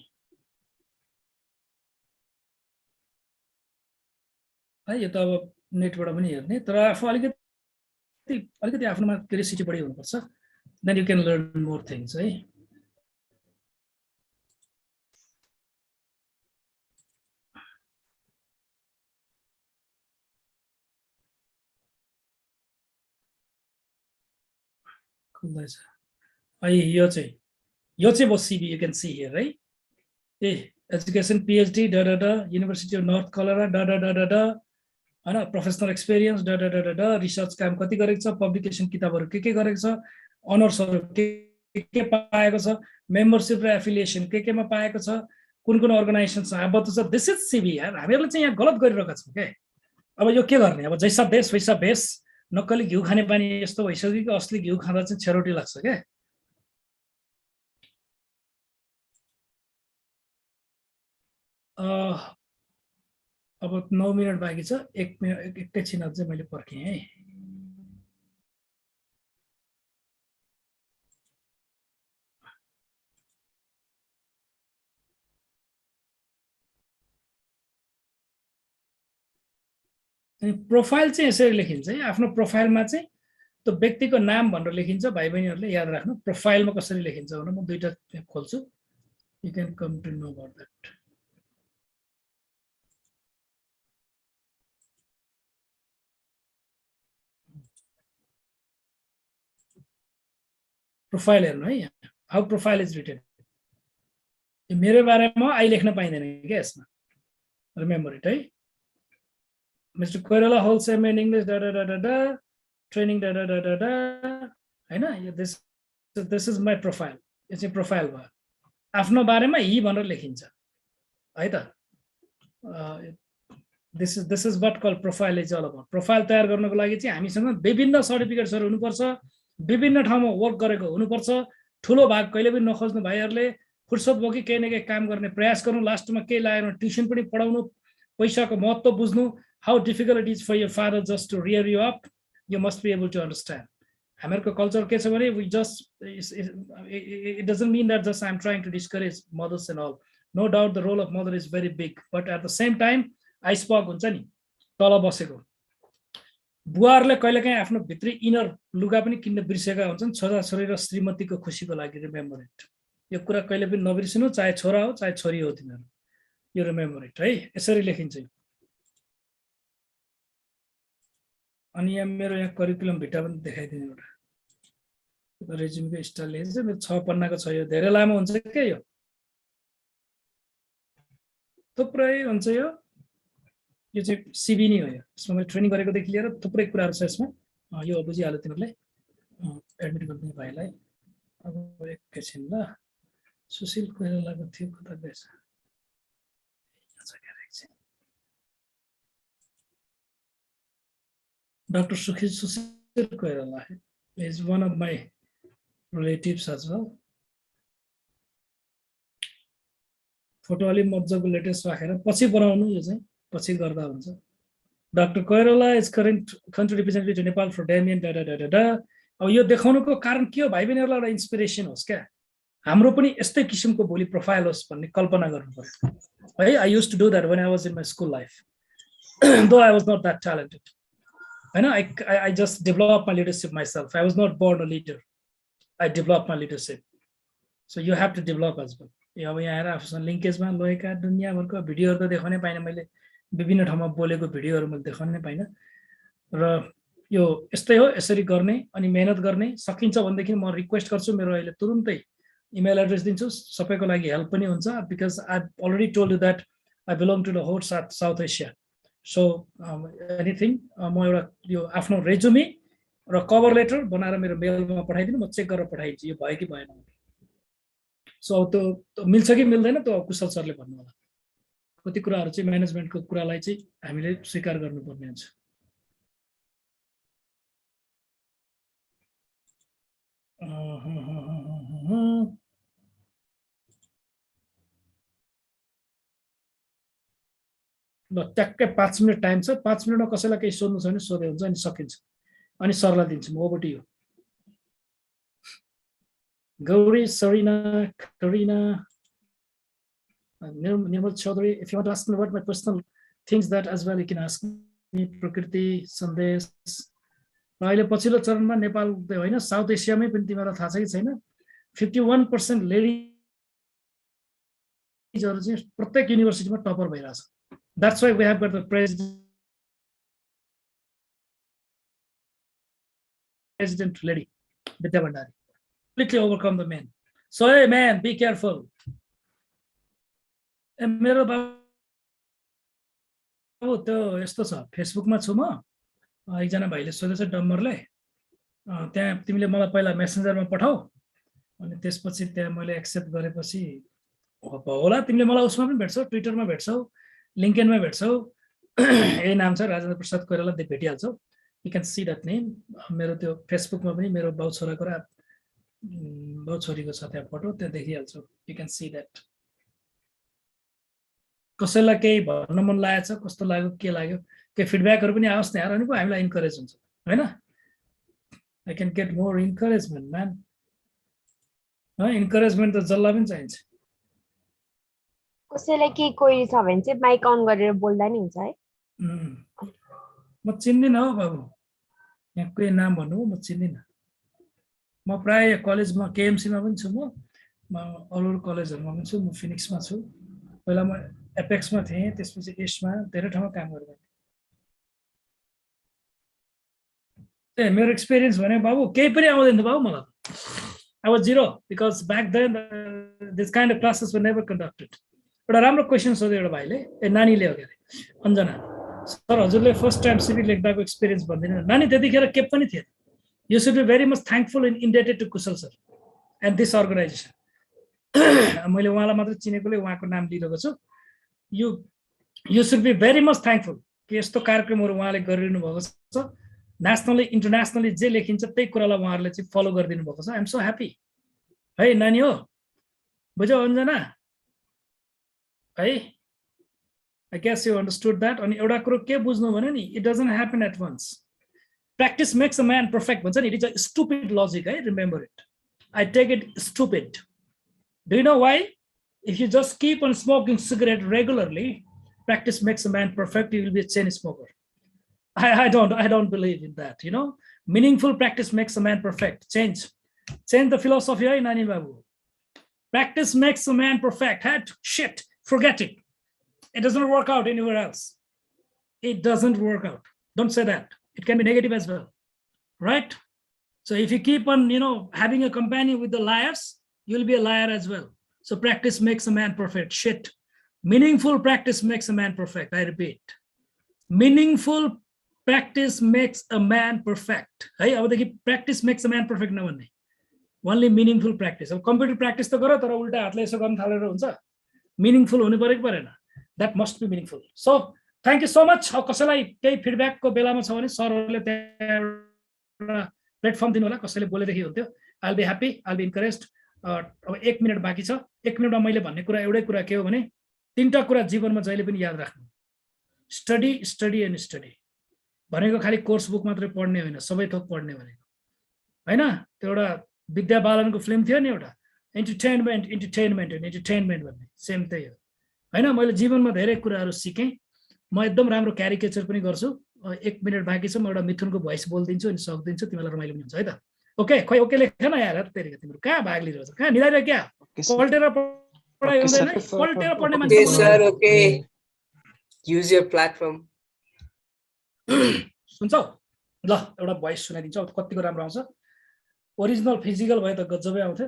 है यो त अब नेटबाट पनि हेर्ने तर आफू अलिकति आफ्नोमा क्युरियोसिटी बढी हुनुपर्छ then you can learn more things है खुल्दैछ है यो चाहिँ बस CV you can see here है ए education PhD University of North Colorado हैन प्रोफेसनल एक्सपिरियन्स रिसर्च काम कति गरेको छ पब्लिकेसन किताबहरु के गरेको छ अनर्सहरु के पाएको छ मेम्बरशिप र एफिलिएसन केमा पाएको छ कुन कुन अर्गनाइजेसनसँग आबद्ध छ दिस इज सीवी यार हामीहरुले चाहिँ यहाँ गलत गरिरहेका छौं के अब यो के गर्ने अब जैसा देश वैसा भेष नक्कली घिउ खाने बानी यस्तो भइसक्यो कि असली घिउ खाँदा चाहिँ छेरोटी लाग्छ के अब 9 मिनट बाँकी छ, एकैछिन अझै मैले पर्खेँ है। अनि प्रोफाइल चाहिँ यसरी लेखिन्छ है, आफ्नो प्रोफाइलमा चाहिँ त्यो व्यक्तिको नाम भनेर लेखिन्छ। भाइ बहिनीहरूले याद राख्नु, प्रोफाइलमा कसरी लेखिन्छ भनेर म दुईटा खोल्छु। You can come to know about that. Profile हेर्नु है, यहाँ हाउ प्रोफाइल इज रिटेन। मेरो बारेमा अहिले लेख्न पाइँदैन क्या यसमा, रिमेम्बर इट है। Mr. Koirala holds MA in English, training, हैन। this is my profile. यो चाहिँ प्रोफाइल भयो। आफ्नो बारेमा हि भनेर लेखिन्छ है त। this is what called profile is all about. Profile तयार गर्नको लागि चाहिँ हामीसँग विभिन्न सर्टिफिकेट्सहरु हुनुपर्छ, विभिन्न ठाउँमा वर्क गरेको हुनुपर्छ। ठुलो भाग कहिले पनि नखोज्नु भाइहरुले, फुर्सद बोकी केही न केही काम गर्ने प्रयास गर्नु, लास्टमा केही लागेन ट्युसन पनि पढाउनु, पैसाको महत्त्व बुझ्नु। How difficult it is for your father just to rear you up, you must be able to understand. American culture के छ भने we just it doesn't mean that just I'm trying to discourage mothers and all. No doubt the role of mother is very big, but at the same time आइसपक हुन्छ नि तल बसेको बुवाहरुले कहिलेकाहीँ आफ्नो भित्री इनर लुगा पनि किन्न बिर्सेका हुन्छन् छोरा छोरी र श्रीमतीको खुशीको लागि। रिमेम्बर इट, यो कुरा कहिले पनि नबिर्सिनु, चाहे छोरा हो चाहे छोरी हो तिनीहरु, यो रिमेम्बर इट है। यसरी लेखिन्छ। अनि यहाँ मेरो यहाँ करिकुलम भिटा पनि देखाइदिनु एउटा, रेज्युमको स्टाइल लेखेको छ। मेरो 6 पन्नाको छ, यो धेरै लामो हुन्छ के, यो थुप्रै हुन्छ। यो चाहिँ सिभी नै हो। यसमा मैले ट्रेनिङ गरेकोदेखि लिएर थुप्रै कुराहरू छ यसमा। यो बुझिहाल्यो तिमीहरूले, एडमिट गरिदिनु भाइलाई। अब एकैछिन ल, सुशील कोइरालाको थियो, कता गएछ? Dr. Sushil Koirala is one of my relatives as well. Photo अलि मजाको लेटेस्ट राखेर पछि बनाउनु, यो चाहिँ पछि गर्दा हुन्छ। Dr. Koirala is current country representative to Nepal for Damien अब यो देखाउनुको कारण के हो भाइ बहिनीहरुलाई? एउटा इन्स्पिरेसन होस् क्या, हाम्रो पनि यस्तै किसिमको भोलि प्रोफाइल होस् भन्ने कल्पना गर्नु पर्यो है। I used to do that when I was in my school life, though I was not that talented. I just developed my leadership myself. I was not born a leader. I developed my leadership. So you have to develop as well. अब यहाँ आएर आफूसँग लिङ्केजमा लगेका दुनियाँभरको भिडियोहरू त देखाउनै पाइनँ मैले, विभिन्न ठाउँमा बोलेको भिडियोहरू मैले देखाउनै पाइनँ। र यो यस्तै हो, यसरी गर्ने अनि मेहनत गर्ने। सकिन्छ भनेदेखि म रिक्वेस्ट गर्छु, मेरो अहिले तुरुन्तै इमेल एड्रेस दिन्छु, सबैको लागि हेल्प पनि हुन्छ। Because I already told you that I belong to the whole South Asia. So anything म एउटा यो आफ्नो रेज्युमे र कभर लेटर बनाएर मेरो मेलमा पठाइदिनु, म चेक गरेर पठाइदिन्छु यो भयो कि भएन। सो त्यो मिल्छ कि मिल्दैन त्यो कुशल सरले भन्नु होला। कति कुराहरू चाहिँ म्यानेजमेन्टको कुरालाई चाहिँ हामीले स्वीकार गर्नुपर्ने हुन्छ। ल ट्याक्कै 5 मिनट टाइम छ। 5 मिनटमा कसैलाई केही सोध्नु छ भने सोधे हुन्छ, अनि सकिन्छ। अनि सरलाई दिन्छु म। Over to you Gauri, Sarina, Karina, Nirmal Chaudhary. If you want to ask me about my personal things that as well, you can ask me. Prakriti, Sandesh. अहिले पछिल्लो चरणमा नेपाल होइन साउथ एसियामै पनि तिमीलाई थाहा छ कि छैन, 51% लेडिजहरु चाहिँ प्रत्येक युनिभर्सिटीमा टपर भइरहेछ। That's why we have got the president lady, Vidya Bhandari. Completely overcome the men. So hey man, be careful. मेरो बाबु त्यो यस्तो छ, फेसबुकमा छु म। एकजना भाइले सोधेछ डम्बरले, त्यहाँ तिमीले मलाई पहिला मेसेन्जरमा पठाऊ, अनि त्यसपछि त्यहाँ मैले एक्सेप्ट गरेपछि होला तिमीले मलाई उसमा पनि भेट्छौ, ट्विटरमा भेट्छौ, लिंक्डइनमा भेट्छौ, यही नाम छ राजेन्द्र प्रसाद कोइराला, भेटिहाल्छौ। You can see that name. मेरो त्यो फेसबुकमा पनि मेरो बाउ छोराको र बाउ छोरीको छ त्यहाँ फोटो, त्यहाँ देखिहाल्छौ। You can see that. कसैलाई केही भन्न मन लागेछ कस्तो लाग्यो के लाग्यो के फिडब्याकहरु पनि आओस् न यार अनि पो हामीलाई इन्करेज हुन्छ हैन I can get more encouragement man encouragement त जल्ला पनि चाहिन्छ कसैलाई के क्वेरी छ भने चाहिँ माइक अन गरेर बोल्दा नि हुन्छ है म चिन्दिनँ हो बाबु यहाँ कोही नाम भन्नु म चिन्दिनँ म प्राय कलेजमा केएमसीमा पनि छु म अरू कलेजहरुमा पनि छु म फिनिक्समा छु पहिला म एपेक्समा थिएँ त्यसपछि एसमा धेरै ठाउँमा काम गरेँ मेरो एक्सपिरियन्स भने बाबु केही पनि आउँदैन बाबु मलाई I was zero because back then this kind of classes were never conducted. एउटा राम्रो क्वेशन सोध्यो एउटा भाइले नानीले हो के अञ्जना सर हजुरले फर्स्ट टाइम सिभी लेख्दाको एक्सपिरियन्स भन्दिनु नानी त्यतिखेर के पनि थिएन you should be very much thankful and indebted to Kushal sir and this organisation मैले उहाँलाई मात्र चिनेकोले उहाँको नाम लिइरहेको छु you should be very much thankful कि यस्तो कार्यक्रमहरू उहाँले गरिरहनु भएको छ नेसनली इन्टरनेसनली जे लेखिन्छ त्यही कुरालाई उहाँहरूले चाहिँ फलो गरिदिनु भएको छ आइ एम सो ह्याप्पी है नानी हो बुझ्यौ अञ्जना है I guess you understood that अनि एउटा कुरो के बुझ्नु भने नि it doesn't happen at once practice makes a man perfect भन्छ नि it is a stupid logic है remember it I take it stupid do you know why if you just keep on smoking cigarette regularly practice makes a man perfect you will be a chain smoker I don't believe in that you know meaningful practice makes a man perfect change the philosophy hai nani babu practice makes a man perfect shit forget it it doesn't work out anywhere else it doesn't work out don't say that it can be negative as well right so if you keep on having a companion with the liars you'll be a liar as well so practice makes a man perfect shit meaningful practice makes a man perfect I repeat meaningful practice makes a man perfect है अबदेखि practice makes a man perfect नभन्ने only meaningful practice अब computer practice त गर तर उल्टा हातले यसो गर्न थालेर हुन्छ meaningful हुनु पर्यो कि परेन that must be meaningful so thank you so much कसैलाई केही फिडब्याकको बेलामा छ भने सरहरुले त्यहाँ प्लेटफर्म दिनु होला कसैले बोलेदेखि हुन्थ्यो I'll be happy I'll be encouraged अब 1 मिनेट बाँकी छ 1 मिनेटमा मैले भन्ने कुरा एउटै कुरा के हो भने तीनटा कुरा जीवनमा जहिले पनि याद राख्नु स्टडी स्टडी एन्ड स्टडी भनेको खाली कोर्स बुक मात्रै पढ्ने होइन सबै थोक पढ्ने भनेको हैन त्यो एउटा विद्या बालनको फिल्म थियो नि एउटा एन्टरटेनमेन्ट भन्ने सेम त्यही हो हैन मैले जीवनमा धेरै कुराहरू सिकेँ म एकदम राम्रो क्यारिकेचर पनि गर्छु 1 मिनेट बाँकी छ म एउटा मिथुनको भोइस बोल्दिन्छु अनि सक्दिन्छु तिमीलाई रमाइलो पनि हुन्छ है त ओके खै ओके लेख्न यार तेरिका तिम्रो कहाँ भाग लिइरहेछ कहाँ निदाइरा क्या पल्टेर पढाइ हुँदैन पल्टेर पढ्ने मान्छे Okay sir okay use your platform सुन्छौ ल एउटा भोइस सुनाइदिन्छु अब कतिको राम्रो आउँछ ओरिजिनल फिजिकल भए त गजबै आउँथ्यो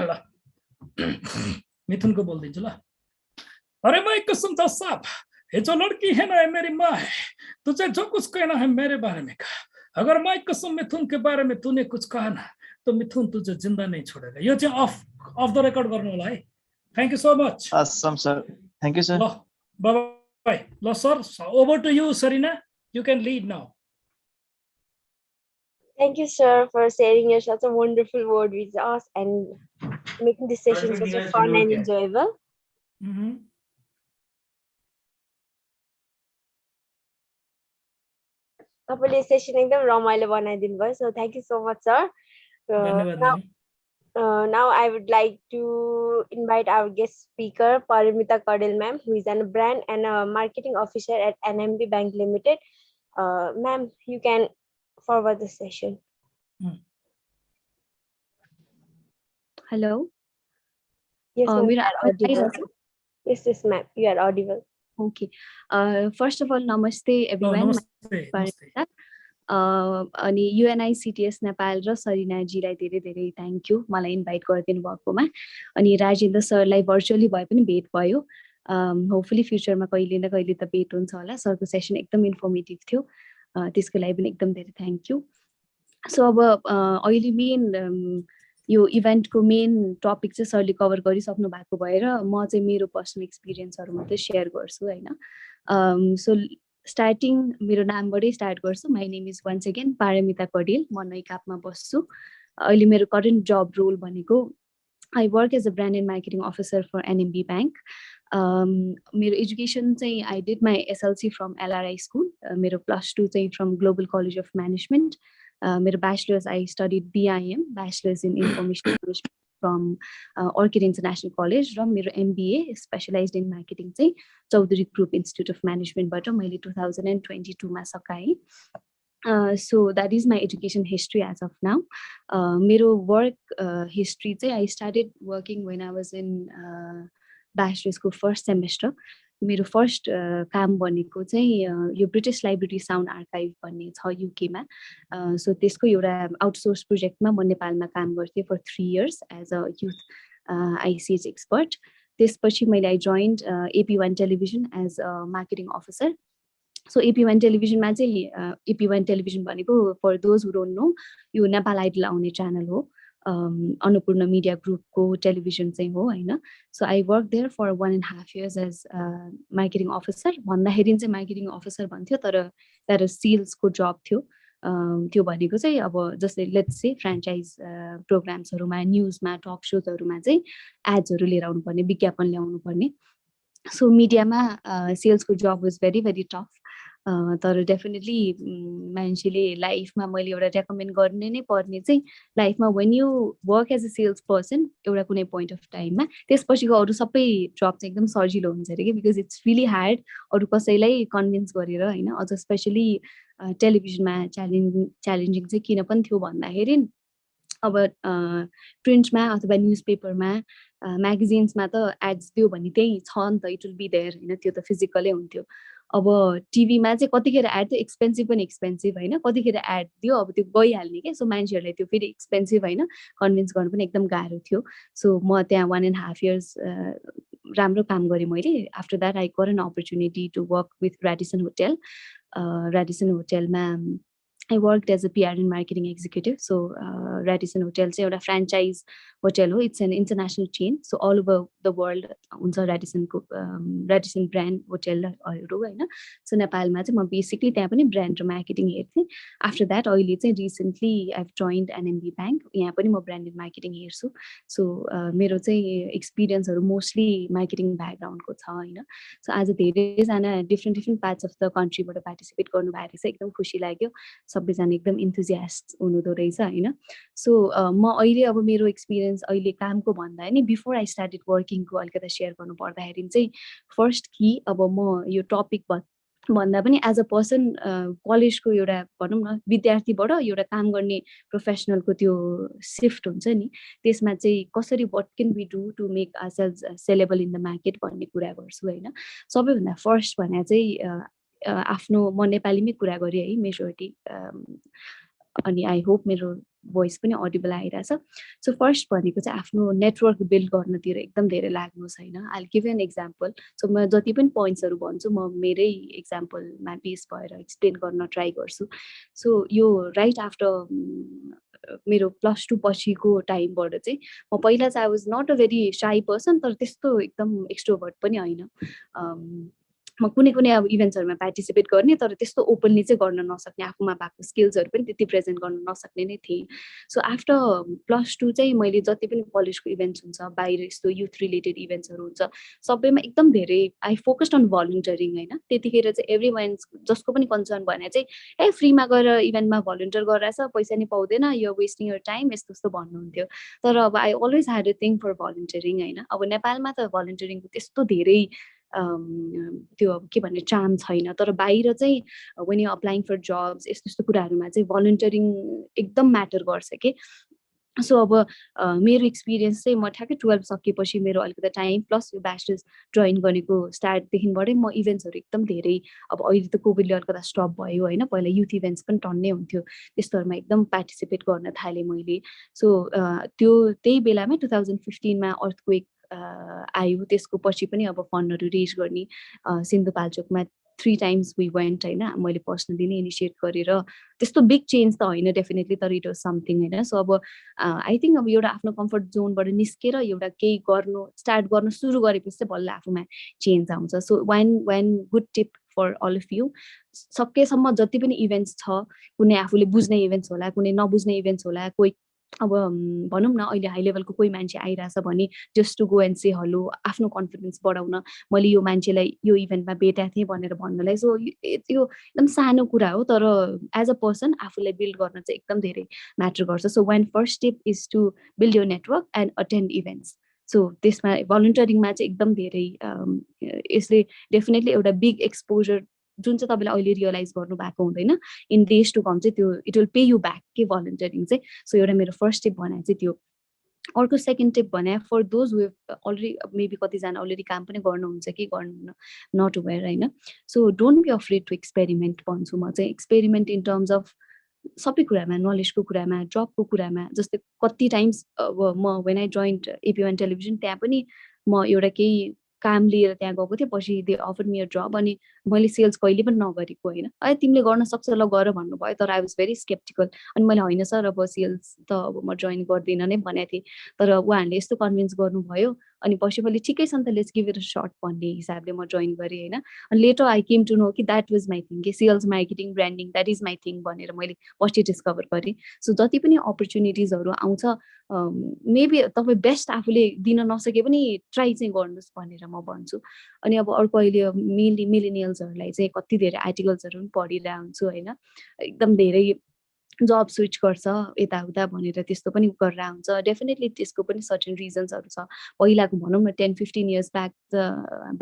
ल मिथुनको बोल्दिन्छु ल अरे मैं कसम था साहब ये जो लड़की है ना मेरी माँ है तुझे जो कुछ कहना है मेरे बारे में कहा अगर मैं कसम मिथुन के बारे में तूने कुछ कहा ना तो मिथुन तुझे जिंदा नहीं छोड़ेगा यो चाहिँ अफ द रेकर्ड गर्नु होला है thank you so much awesome sir thank you sir ल बाय बाय ल sir over to you Sarina you can lead now Thank you, sir, for sharing your such a wonderful word with us and making this session such a fun and enjoyable. तपाईँले session एकदम रमाइलो बनाइदिनु भयो so thank you so much sir now I would like to invite our guest speaker Paramita Kadil ma'am who is a brand and a marketing officer at NMB Bank Limited ma'am you can forward the session hello yes yes ma'am you are audible okay first of all namaste everyone अनि UNICTS Nepal र सरिना जीलाई धेरै धेरै thank you मलाई invite गरिदिनु भएकोमा अनि राजेन्द्र सरलाई virtually भए पनि भेट भयो होपफुली फ्युचरमा कहिले न कहिले त भेट हुन्छ होला सरको सेसन एकदम इन्फर्मेटिभ थियो त्यसको लागि पनि एकदम धेरै थ्यांक यू सो अब अहिले मेन यो इभेन्टको मेन टपिक चाहिँ सरले कभर गरिसक्नु भएको भएर म चाहिँ मेरो पर्सनल एक्सपिरियन्सहरु मात्रै शेयर गर्छु हैन सो स्टार्टिङ मेरो नामबाटै स्टार्ट गर्छु my name is once again Paramita Kadel म नैकापमा बस्छु अहिले मेरो करेन्ट जब रोल भनेको I work as a brand and marketing officer for NMB Bank. मेरो एजुकेसन चाहिँ I did my SLC from LRI school. मेरो +2 चाहिँ from Global College of Management. मेरो bachelor's I studied BIM, Bachelor's in Information Management from Orchid International College. र मेरो MBA specialized in marketing चाहिँ Chaudhary Group Institute of Management बाट मैले 2022 मा सकाएँ. So that is my education history as of now. मेरो work history चाहिँ I started working when I was in bachelor's को first semester. मेरो first काम भनेको चाहिँ यो ब्रिटिश लाइब्रेरी साउन्ड आर्काइभ भन्ने छ UK मा. So त्यसको एउटा आउटसोर्स प्रोजेक्टमा म नेपालमा काम गर्थेँ for 3 years as a youth ICH expert. त्यसपछि मैले I joined AP1 Television as a marketing officer. So AP1 Television मा चाहिँ AP1 Television भनेको for those who don't know यो नेपाल आइडल आउने च्यानल हो. अन्नपूर्ण मिडिया ग्रुपको टेलिभिजन चाहिँ हो हैन. So I worked there for 1.5 years as marketing officer. भन्दाखेरि चाहिँ marketing officer भन्थ्यो तर तर सेल्स को जब थियो. त्यो भनेको चाहिँ अब जस्तै लेट्स से फ्र्यान्चाइज प्रोग्राम्सहरुमा न्यूजमा टक शोजहरुमा चाहिँ एड्सहरु लिएर आउनु पर्ने, विज्ञापन ल्याउनु पर्ने. So मिडियामा सेल्सको जब वाज भेरी भेरी टफ. तर डेफिनेटली मान्छेले लाइफमा मैले एउटा रेकमेन्ड गर्ने नै पर्ने चाहिँ लाइफमा when you work as a sales person एउटा कुनै पोइन्ट अफ टाइममा त्यसपछिको अरू सबै जब चाहिँ एकदम सजिलो हुन्छ अरे कि बिकज इट्स रियली हार्ड अरू कसैलाई कन्भिन्स गरेर हैन. अझ स्पेशली टेलिभिजनमा च्यालेन्जिङ चाहिँ किन पनि थियो भन्दाखेरि अब प्रिन्टमा अथवा न्युज पेपरमा म्यागजिन्समा त एड्स दियो भने त्यही छ नि त, इट विल बी देयर हैन. त्यो त फिजिकलै हुन्थ्यो. अब टिभीमा चाहिँ कतिखेर एड त एक्सपेन्सिभ पनि एक्सपेन्सिभ हैन, कतिखेर एड दियो अब त्यो गइहाल्ने के. सो मान्छेहरूलाई त्यो फेरि एक्सपेन्सिभ हैन, कन्भिन्स गर्नु पनि एकदम गाह्रो थियो. सो म त्यहाँ 1.5 years राम्रो काम गरेँ मैले. After that I got an opportunity to work with Radisson hotel. Radisson होटेलमा I worked as a PR and marketing executive. So Radisson Hotel चाहिँ एउटा फ्र्यान्चाइज होटेल हो. It's an international chain. So all over the world हुन्छ Radisson को Radisson brand होटेलहरु हैन. So नेपालमा चाहिँ म बेसिकली त्यहाँ पनि ब्रान्ड र मार्केटिङ हेर्थेँ. आफ्टर दैट अहिले चाहिँ recently I've joined NMB Bank. यहाँ पनि म ब्रान्ड एन्ड मार्केटिङ हेर्छु. सो मेरो चाहिँ एक्सपिरियन्सहरु मोस्टली मार्केटिङ ब्याकग्राउन्डको छ हैन. सो आज धेरै जना डिफरेन्ट पार्ट्स अफ द कन्ट्रीबाट पार्टिसिपेट गर्नु भएको छ. एकदम खुसी लाग्यो. सबैजना एकदम इन्थुजियास्ट हुनुहुँदो रहेछ हैन. सो म अहिले अब मेरो एक्सपिरियन्स अहिले कामको भन्दा नि बिफोर आई स्टार्टेड वर्किङको अलिकति सेयर गर्नु पर्दाखेरि चाहिँ फर्स्ट कि अब म यो टपिक भन्दा पनि एज अ पर्सन कलेजको एउटा भनौँ न विद्यार्थीबाट एउटा काम गर्ने प्रोफेसनलको त्यो सिफ्ट हुन्छ नि, त्यसमा चाहिँ कसरी what can we do to make ourselves sellable in the market भन्ने कुरा गर्छु हैन. सबैभन्दा फर्स्ट भने चाहिँ आफ्नो म नेपालीमै कुरा गरेँ है मेजोरिटी. अनि आई होप मेरो भोइस पनि अडिबल आइरहेछ. सो फर्स्ट भनेको चाहिँ आफ्नो नेटवर्क बिल्ड गर्नतिर एकदम धेरै लाग्नुहोस् हैन. I give an example. So म जति पनि पोइन्ट्सहरु भन्छु म मेरै एक्जाम्पलमा बेस भएर एक्सप्लेन गर्न ट्राई गर्छु. सो यो राइट आफ्टर मेरो +2 पछिको टाइमबाट चाहिँ म पहिला चाहिँ I was not a very shy person, तर त्यस्तो एकदम एक्स्ट्रोभर्ट पनि हैन. म कुनै अब इभेन्ट्सहरुमा पार्टिसिपेट गर्ने तर त्यस्तो ओपनली चाहिँ गर्न नसक्ने, आफूमा भएको स्किल्सहरु पनि त्यति प्रेजेन्ट गर्न नसक्ने नै थिएँ. सो आफ्टर +2 चाहिँ मैले जति पनि कलेजको इभेन्ट्स हुन्छ, बाहिर यस्तो युथ रिलेटेड इभेन्ट्सहरु हुन्छ, सबैमा एकदम धेरै आई फोकस्ड अन भलन्टियरिङ हैन. त्यतिखेर चाहिँ एभ्रीवन जसको पनि कन्सर्न भने चाहिँ फ्रीमा गएर इभेन्टमा भलन्टियर गरिरहेछ, पैसा नि पाउँदैन, you are wasting your time, यस्तो यस्तो भन्नुहुन्थ्यो. तर अब I always had a thing for volunteering हैन. अब नेपालमा त भलन्टियरिङको त्यस्तो धेरै त्यो अब के भन्ने चाम छैन, तर बाहिर चाहिँ when you applying for jobs यस्तो यस्तो कुराहरुमा चाहिँ भलन्टियरिङ एकदम म्याटर गर्छ के. सो अब मेरो एक्सपिरियन्स चाहिँ म ठ्याक्कै 12 सकेपछि मेरो अलिकति टाइम प्लस यो ब्याचलर्स जोइन गरेको स्टार्टदेखिबाटै म इभेन्ट्सहरु एकदम धेरै, अब अहिले त कोभिडले अलिकति स्टप भयो हैन, पहिला युथ इभेन्ट्स पनि टन्नै हुन्थ्यो, त्यस्तोहरुमा एकदम पार्टिसिपेट गर्न थाले मैले. सो त्यो त्यही बेलामा 2015 मा अर्थक्वेक आयो. त्यसको पछि पनि अब फन्डहरु रेज गर्ने सिन्धुपाल्चोकमा 3 times वी वेन्ट हैन. मैले पर्सनली नै इनिशिएट गरेर त्यस्तो बिग चेन्ज त हैन डेफिनेटली, तर इट वाज समथिङ हैन. सो अब आई थिंक अब एउटा आफ्नो कम्फर्ट जोनबाट निस्केर एउटा केही गर्नु स्टार्ट गर्न सुरु गरेपछि चाहिँ बल्ल आफूमा चेन्ज आउँछ. So one good tip for all of you, सकेसम्म जति पनि इभेन्ट्स छ, कुनै आफूले बुझ्ने इभेन्ट्स होला, कुनै नबुझ्ने इभेन्ट्स होला, कोही अब भनौँ न अहिले हाई लेभलको कोही मान्छे आइरहेछ भने just to go and say hello आफ्नो कन्फिडेन्स बढाउन मैले यो मान्छेलाई यो इभेन्टमा भेटेको थिएँ भनेर भन्नलाई सो त्यो एकदम सानो कुरा हो तर एज अ पर्सन आफूलाई बिल्ड गर्न चाहिँ एकदम धेरै म्याटर गर्छ so one first step is to build your network and attend events so त्यसमा भलन्टियरिङमा चाहिँ एकदम धेरै यसले डेफिनेटली एउटा बिग एक्सपोजर जुन चाहिँ तपाईँले अहिले रियलाइज गर्नु भएको हुँदैन इन डेज टु कम चाहिँ त्यो it will pay you back के भलन्टियरिङ चाहिँ सो एउटा मेरो फर्स्ट स्टेप भने चाहिँ त्यो अर्को सेकेन्ड टिप भने for those who already maybe कतिजना अलरेडी काम पनि गर्नुहुन्छ कि गर्नु नट अवेयर होइन so don't be afraid to experiment भन्छु म चाहिँ एक्सपेरिमेन्ट इन टर्म्स अफ सबै कुरामा नलेजको कुरामा जबको कुरामा जस्तै कति टाइम्स अब म वेन आई जोइन्ट एपी1 टेलिभिजन त्यहाँ पनि म एउटा केही काम लिएर त्यहाँ गएको थिएँ पछि दे अफर मी अ जब अनि मैले सेल्स कहिले पनि नगरेको होइन तिमीले गर्न सक्छ ल गर भन्नुभयो तर आई वाज भेरी स्केप्टिकल अनि मैले होइन सर अब सेल्स त अब म जोइन गर्दिनँ नै भनेको थिएँ तर उहाँहरूले यस्तो कन्भिन्स गर्नुभयो अनि पछि मैले ठिकै छ नि त let's give it a short भन्ने हिसाबले म जोइन गरेँ होइन अनि later I came to know कि द्याट वाज माई थिङ कि sales marketing branding that is my thing भनेर मैले पछि डिस्कभर गरेँ सो जति पनि अपर्च्युनिटिजहरू आउँछ मेबी तपाईँ बेस्ट आफूले दिन नसके पनि ट्राई चाहिँ गर्नुहोस् भनेर म भन्छु अनि अब अर्को अहिले मिलेनियल्सहरूलाई चाहिँ कति धेरै आर्टिकल्सहरू पनि पढिरहेको हुन्छु होइन एकदम धेरै जब स्विच गर्छ यताउता भनेर त्यस्तो पनि गरेर हुन्छ डेफिनेटली त्यसको पनि सर्टेन रिजन्सहरू छ पहिलाको भनौँ न 10-15 इयर्स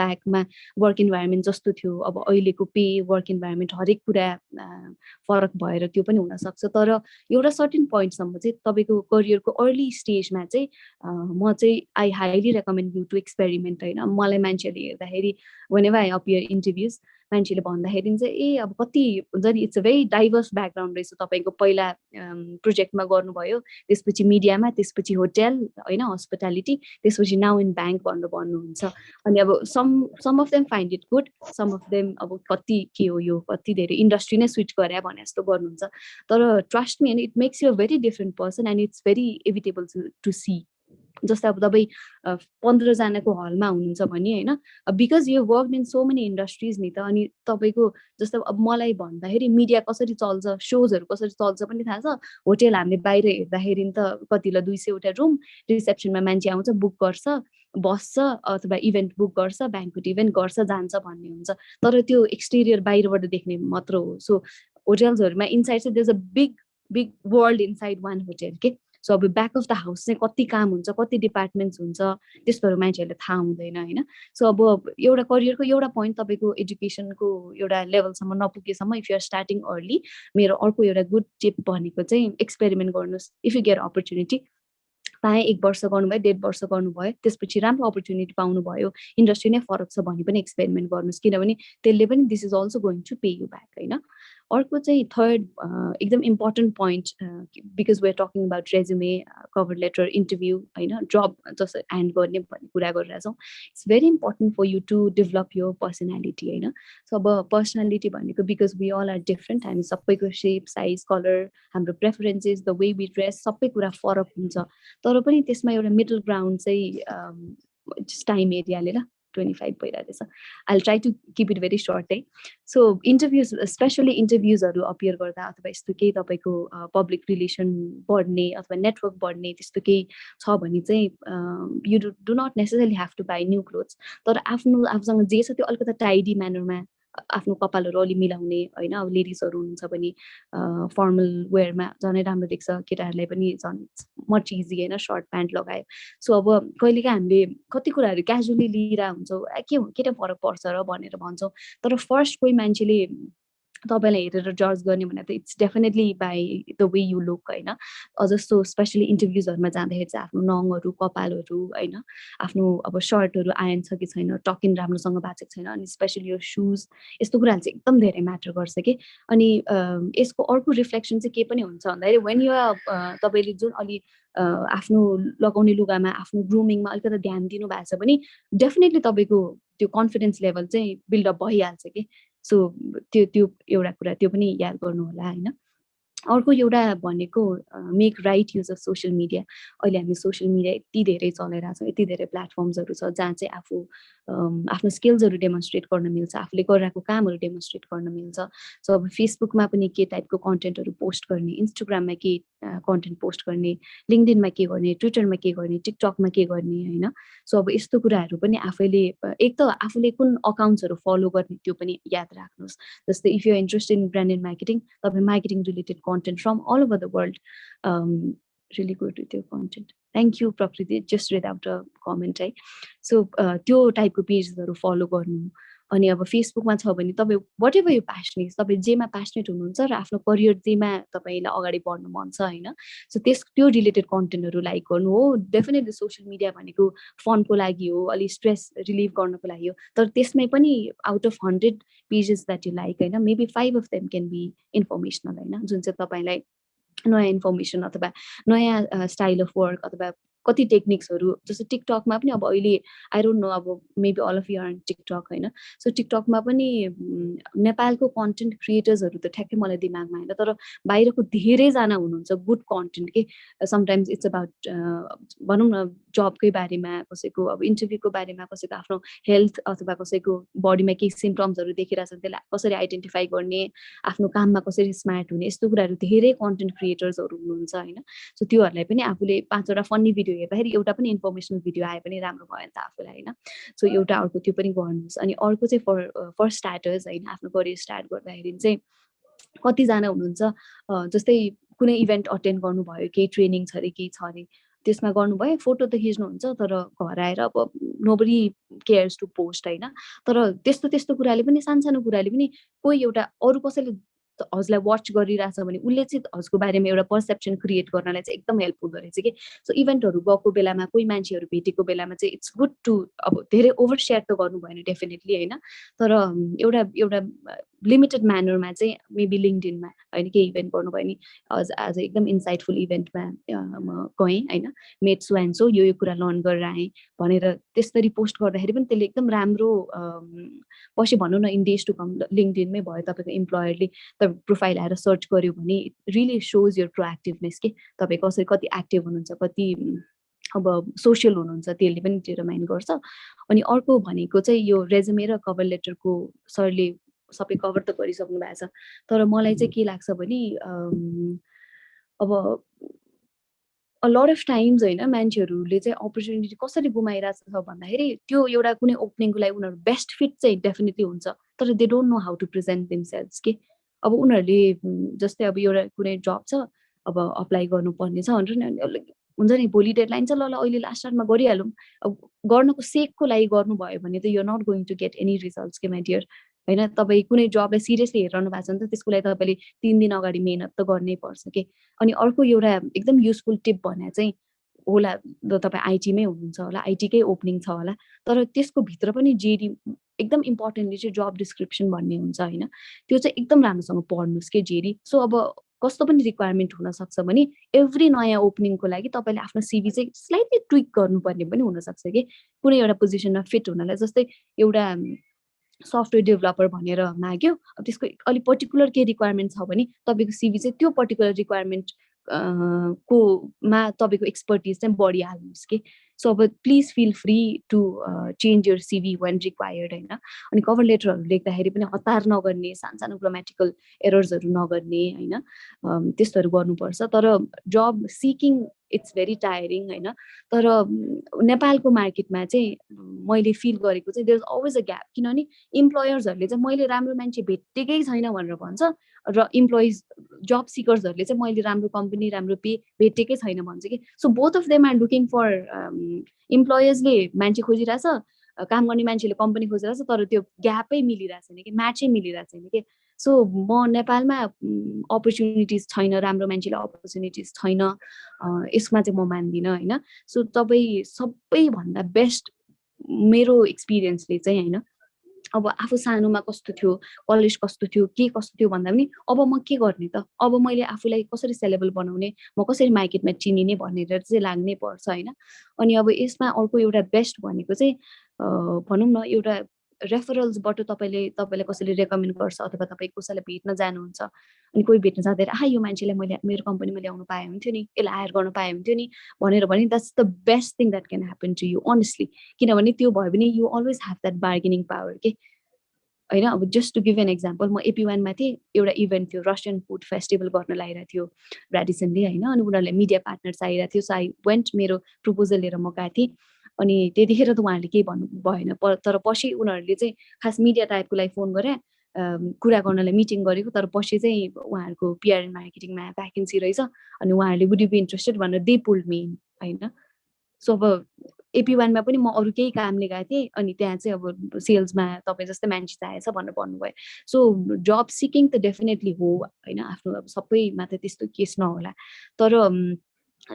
ब्याकमा वर्क इन्भाइरोमेन्ट जस्तो थियो अब अहिलेको पे वर्क इन्भाइरोमेन्ट हरेक कुरा फरक भएर त्यो पनि हुनसक्छ तर एउटा सर्टेन पोइन्टसम्म चाहिँ तपाईँको करियरको अर्ली स्टेजमा चाहिँ म चाहिँ I highly recommend you to experiment होइन मलाई मान्छेहरूले हेर्दाखेरि whenever I appear interviews मान्छेले भन्दाखेरि चाहिँ ए अब कति हुन्छ नि it's a very diverse background रहेछ तपाईँको पहिला प्रोजेक्टमा गर्नुभयो त्यसपछि मिडियामा त्यसपछि होटेल होइन हस्पिटालिटी त्यसपछि नाउ इन ब्याङ्क भनेर भन्नुहुन्छ अनि अब some of them find it good some of them अब कति के हो यो कति धेरै इन्डस्ट्री नै स्विच गरे भने जस्तो गर्नुहुन्छ तर trust me it makes you a very different person and it's very evitable to see जस्तै अब तपाईँ 15 जनाको हलमा हुनुहुन्छ भने होइन because you work in so many industries नि त अनि तपाईँको जस्तो अब मलाई भन्दाखेरि मिडिया कसरी चल्छ सोजहरू कसरी चल्छ पनि थाहा छ होटेल हामीले बाहिर हेर्दाखेरि त कतिलाई 200वटा रुम रिसेप्सनमा मान्छे आउँछ बुक गर्छ बस्छ अथवा इभेन्ट बुक गर्छ ब्याङ्कवेट इभेन्ट गर्छ जान्छ भन्ने हुन्छ तर त्यो एक्सटेरियर बाहिरबाट देख्ने मात्र हो सो होटेल्सहरूमा इनसाइड चाहिँ there is a big world inside one hotel के सो अब ब्याक अफ द हाउस चाहिँ कति काम हुन्छ कति डिपार्टमेन्ट्स हुन्छ त्यस्तोहरू मान्छेहरूले थाहा हुँदैन होइन सो अब एउटा करियरको एउटा पोइन्ट तपाईँको एजुकेसनको एउटा लेभलसम्म नपुगेसम्म इफ युआर स्टार्टिङ अर्ली मेरो अर्को एउटा गुड टिप भनेको चाहिँ एक्सपेरिमेन्ट गर्नुहोस् इफ यु गेट अपर्च्युनिटी पाएँ 1 वर्ष गर्नुभयो 1.5 वर्ष गर्नुभयो त्यसपछि राम्रो अपर्च्युनिटी पाउनुभयो इन्डस्ट्री नै फरक छ भने पनि एक्सपेरिमेन्ट गर्नुहोस् किनभने त्यसले पनि this is also going to pay you back होइन अर्को चाहिँ थर्ड एकदम important point because we're talking about resume cover letter interview होइन जब जस्तो ह्यान्ड गर्ने भन्ने कुरा गरिरहेछौँ it's very important for you to develop your personality होइन सो अब पर्सनालिटी भनेको because we all are different हामी सबैको सेप साइज कलर हाम्रो preferences the way we dress सबै कुरा फरक हुन्छ तर पनि त्यसमा एउटा मिडल ग्राउन्ड चाहिँ टाइम एरियाले ल 25 भइरहेको रहेछ I try to keep it very short है सो इन्टरभ्युज स्पेसली इन्टरभ्युजहरू अपियर गर्दा अथवा यस्तो केही तपाईँको पब्लिक रिलेसन बढ्ने अथवा नेटवर्क बढ्ने त्यस्तो केही छ भने चाहिँ you do not necessary have to buy new clothes तर आफूसँग जे छ त्यो अलिकति टाइडी म्यानरमा आफ्नो कपालहरू अलि मिलाउने होइन अब लेडिजहरू हुनुहुन्छ भने फर्मल वेयरमा झनै राम्रो देख्छ केटाहरूलाई पनि झन् मच इजी होइन सर्ट प्यान्ट लगायो सो अब कहिलेकाहीँ हामीले कति कुराहरू क्याजुअली लिएर हुन्छौँ के त फरक पर्छ र भनेर भन्छौँ तर फर्स्ट कोही मान्छेले तपाईँलाई हेरेर जज गर्ने भने त it's definitely by the way you look होइन जस्तो स्पेसली इन्टरभ्युजहरूमा जाँदाखेरि चाहिँ आफ्नो नङहरू कपालहरू होइन आफ्नो अब सर्टहरू आयन छ कि छैन टकिन राम्रोसँग भएको छैन अनि स्पेसली यो सुज यस्तो कुराहरू चाहिँ एकदम धेरै म्याटर गर्छ कि अनि यसको अर्को रिफ्लेक्सन चाहिँ के पनि हुन्छ भन्दाखेरि वेन यु तपाईँले जुन अलि आफ्नो लगाउने लुगामा आफ्नो ग्रुमिङमा अलिकति ध्यान दिनु भएको छ भने डेफिनेटली तपाईँको त्यो कन्फिडेन्स लेभल चाहिँ बिल्डअप भइहाल्छ कि सो त्यो एउटा कुरा त्यो पनि याद गर्नु होला होइन अर्को एउटा भनेको make right use of social media. अहिले हामी सोसियल मिडिया यति धेरै चलाइरहेको छौँ, यति धेरै प्लेटफर्म्सहरू छ जहाँ चाहिँ आफू आफ्नो स्किल्सहरू डेमोन्स्ट्रेट गर्न मिल्छ, आफूले गरिरहेको कामहरू डेमोन्स्ट्रेट गर्न मिल्छ। सो अब फेसबुकमा पनि के टाइपको कन्टेन्टहरू पोस्ट गर्ने, इन्स्टाग्राममा के कन्टेन्ट पोस्ट गर्ने, लिङ्कडिनमा के गर्ने, ट्विटरमा के गर्ने, टिकटकमा के गर्ने होइन। सो अब यस्तो कुराहरू पनि आफैले एक त आफूले कुन अकाउन्ट्सहरू फलो गर्ने त्यो पनि याद राख्नुहोस्। जस्तै if you interested in brand and marketing, तपाईँ marketing related content from all over the world, really good with your content. Thank you, Prakriti. Just read out a comment, है। सो त्यो टाइपको पेजहरू फलो गर्नु। अनि अब फेसबुकमा छ भने तपाईँ वाट एभर यु प्यासनेट, तपाईँ जेमा प्यासनेट हुनुहुन्छ र आफ्नो करियर जेमा तपाईँलाई अगाडि बढ्नु मन छ होइन, सो त्यो रिलेटेड कन्टेन्टहरू लाइक गर्नु हो। डेफिनेटली सोसियल मिडिया भनेको फनको लागि हो, अलिक स्ट्रेस रिलिभ गर्नको लागि हो, तर त्यसमै पनि out of 100 pages that you like होइन, maybe 5 of them can be informational होइन, जुन चाहिँ तपाईँलाई नयाँ इन्फर्मेसन अथवा नयाँ स्टाइल अफ वर्क अथवा कति टेक्निक्सहरू। जस्तो टिकटकमा पनि अब अहिले आई डोन्ट नो, अब maybe all of you are TikTok होइन, सो टिकटकमा पनि नेपालको कन्टेन्ट क्रिएटर्सहरू त ठ्याक्कै मलाई दिमागमा आएन, तर बाहिरको धेरैजना हुनुहुन्छ गुड कन्टेन्ट के। समटाइम्स इट्स अबाउट भनौँ न जबकै बारेमा, कसैको अब इन्टरभ्यूको बारेमा, कसैको आफ्नो हेल्थ अथवा कसैको बडीमा केही सिम्पटम्सहरू देखिरहेको छ त्यसलाई कसरी आइडेन्टिफाई गर्ने, आफ्नो काममा कसरी स्मार्ट हुने, यस्तो कुराहरू धेरै कन्टेन्ट क्रिएटर्सहरू हुनुहुन्छ होइन। सो त्योहरूलाई पनि आफूले 5वटा फन्नी भिडियो हेर्दाखेरि एउटा पनि इन्फर्मेसनल भिडियो आए पनि राम्रो भयो नि त आफूलाई होइन। सो एउटा अर्को त्यो पनि गर्नुहोस्। अनि अर्को चाहिँ फर स्टार्टर्स होइन, आफ्नो करियर स्टार्ट गर्दाखेरि चाहिँ कतिजना हुनुहुन्छ जस्तै कुनै इभेन्ट अटेन्ड गर्नुभयो, केही ट्रेनिङ छ अरे केही छ अरे, त्यसमा गर्नुभयो, फोटो त खिच्नुहुन्छ तर घर आएर अब नोबडी केयर्स टु पोस्ट होइन। तर त्यस्तो कुराले पनि, सानो कुराले पनि कोही एउटा अरू कसैले हजुरलाई वाच गरिरहेछ भने उसले चाहिँ हजुरको बारेमा एउटा पर्सेप्सन क्रिएट गर्नलाई चाहिँ एकदम हेल्प हुँदो रहेछ कि। सो इभेन्टहरू गएको बेलामा कोही मान्छेहरू भेटेको बेलामा चाहिँ इट्स गुड टु, अब धेरै ओभर सेयर त गर्नु भएन डेफिनेटली होइन, तर एउटा लिमिटेड म्यानरमा चाहिँ मेबी लिङ्कडिनमा होइन केही इभेन्ट गर्नुभयो भने आज एकदम इन्साइटफुल इभेन्टमा म गएँ होइन, मेट सो एन्ड सो यो कुरा लर्न गरेर आएँ भनेर त्यसरी पोस्ट गर्दाखेरि पनि त्यसले एकदम राम्रो पछि भनौँ न इन डेज टु कम लिङ्कडिनमै भयो तपाईँको इम्प्लोयरले प्रोफाइल आएर सर्च गर्यो भने इट रियली सोज यर प्रोएक्टिभनेस के, तपाईँ कसरी कति एक्टिभ हुनुहुन्छ, कति अब सोसियल हुनुहुन्छ, त्यसले पनि डिटरमाइन गर्छ। अनि अर्को भनेको चाहिँ यो रेजुमे र कभर लेटरको सरले सबै कभर त गरिसक्नु भएको छ, तर मलाई चाहिँ के लाग्छ भने अब अ लट अफ टाइम्स होइन मान्छेहरूले चाहिँ अपर्च्युनिटी कसरी गुमाइरहेको छ भन्दाखेरि त्यो एउटा कुनै ओपनिङको लागि उनीहरू बेस्ट फिट चाहिँ डेफिनेटली हुन्छ, तर they don't know how to present themselves के। अब उनीहरूले जस्तै अब एउटा कुनै जब छ, अब अप्लाई गर्नुपर्ने छ भनेर हुन्छ नि, भोलि डेडलाइन छ, ल अहिले लास्ट टाइममा गरिहालौँ, अब गर्नको सेकको लागि गर्नुभयो भने त you are not going to get any results के माइ डियर होइन। तपाईँ कुनै जबलाई सिरियसली हेरिरहनु भएको छ भने त त्यसको लागि तपाईँले 3 दिन अगाडि मेहनत त गर्नै पर्छ के। अनि अर्को एउटा एकदम युजफुल टिप भने चाहिँ होला, तपाईँ आइटीमै हुनुहुन्छ होला, आइटीकै ओपनिङ छ होला, तर त्यसको भित्र पनि जेडी एकदम इम्पोर्टेन्टली चाहिँ जब डिस्क्रिप्सन भन्ने हुन्छ होइन, त्यो चाहिँ एकदम राम्रोसँग पढ्नुहोस् के जेडी। सो अब कस्तो पनि रिक्वायरमेन्ट हुनसक्छ भने एभ्री नयाँ ओपनिङको लागि तपाईँले आफ्नो सिभी चाहिँ स्लाइटली ट्विक गर्नुपर्ने पनि हुनसक्छ कि कुनै एउटा पोजिसनमा फिट हुनलाई। जस्तै एउटा सफ्टवेयर डेभलपर भनेर माग्यो, अब त्यसको अलिक पर्टिकुलर के रिक्वायरमेन्ट छ भने तपाईँको सिभी चाहिँ त्यो पर्टिकुलर रिक्वायरमेन्ट कोमा तपाईँको एक्सपर्टिज चाहिँ बढी हाल्नुहोस् कि। सो अब please feel free to change your CV when required होइन। अनि कभर लेटरहरू लेख्दाखेरि पनि हतार नगर्ने, सानो ग्रामेटिकल एरर्सहरू नगर्ने होइन, त्यस्तोहरू गर्नुपर्छ। तर जब सिकिङ इट्स भेरी टायरिङ होइन, तर नेपालको मार्केटमा चाहिँ मैले फिल गरेको चाहिँ there is always a gap, किनभने इम्प्लोयर्सहरूले चाहिँ मैले राम्रो मान्छे भेटेकै छैन भनेर भन्छ र इम्प्लोइज जब सिकर्सहरूले चाहिँ मैले राम्रो कम्पनी राम्रो पे भेटेकै छैन भन्छ कि। So both of them are looking for इम्प्लोयर्सले मान्छे खोजिरहेछ, काम गर्ने मान्छेले कम्पनी खोजिरहेछ, तर त्यो ग्यापै मिलिरहेको छैन कि, म्याचै मिलिरहेको छैन कि। सो म नेपालमा अपर्च्युनिटिज छैन, राम्रो मान्छेले अपर्च्युनिटिज छैन, यसमा चाहिँ म मान्दिनँ होइन। सो तपाईँ सबैभन्दा बेस्ट मेरो एक्सपिरियन्सले चाहिँ होइन, अब आफू सानोमा कस्तो थियो, कलेज कस्तो थियो, के कस्तो थियो भन्दा पनि अब म के गर्ने त, अब मैले आफूलाई कसरी सेलेबल बनाउने, म कसरी मार्केटमा चिनिने भनेर चाहिँ लाग्नै पर्छ होइन। अनि अब यसमा अर्को एउटा बेस्ट भनेको चाहिँ भनौँ न एउटा रेफरल्सबाट तपाईँलाई कसैले रेकमेन्ड गर्छ अथवा तपाईँ कसैलाई भेट्न जानुहुन्छ अनि कोही भेट्न जाँदै यो मान्छेलाई मैले मेरो कम्पनीमा ल्याउनु पाए हुन्थ्यो नि यसलाई हायर गर्न पाए हुन्थ्यो नि भनेर भने that's the best thing that can happen to you honestly किनभने त्यो भयो भने you always have that bargaining power के होइन अब just to give an example म AP1मा थिएँ एउटा इभेन्ट थियो रसियन फुड फेस्टिभल गर्न लागिरहेको थियो रेडिसनले होइन अनि उनीहरूलाई मिडिया पार्टनर चाहिरहेको थियो सो आई वेन्ट मेरो प्रपोजल लिएर म गएको थिएँ अनि त्यतिखेर त उहाँहरूले केही भन्नु भएन तर पछि उनीहरूले चाहिँ खास मिडिया टाइपको लागि फोन गरे कुरा गर्नलाई मिटिङ गरेको तर पछि चाहिँ उहाँहरूको PR एन्ड मार्केटिङमा भ्याकेन्सी रहेछ अनि उहाँहरूले वुड यु बी इन्ट्रेस्टेड भनेर दे पुल्ड मी होइन सो अब AP1मा पनि म अरू केही कामले गएको थिएँ अनि त्यहाँ चाहिँ अब सेल्समा तपाईँ जस्तै मान्छे चाहिएछ भनेर भन्नुभयो सो जब सिकिङ त डेफिनेटली हो होइन आफ्नो अब सबैमा त त्यस्तो केस नहोला तर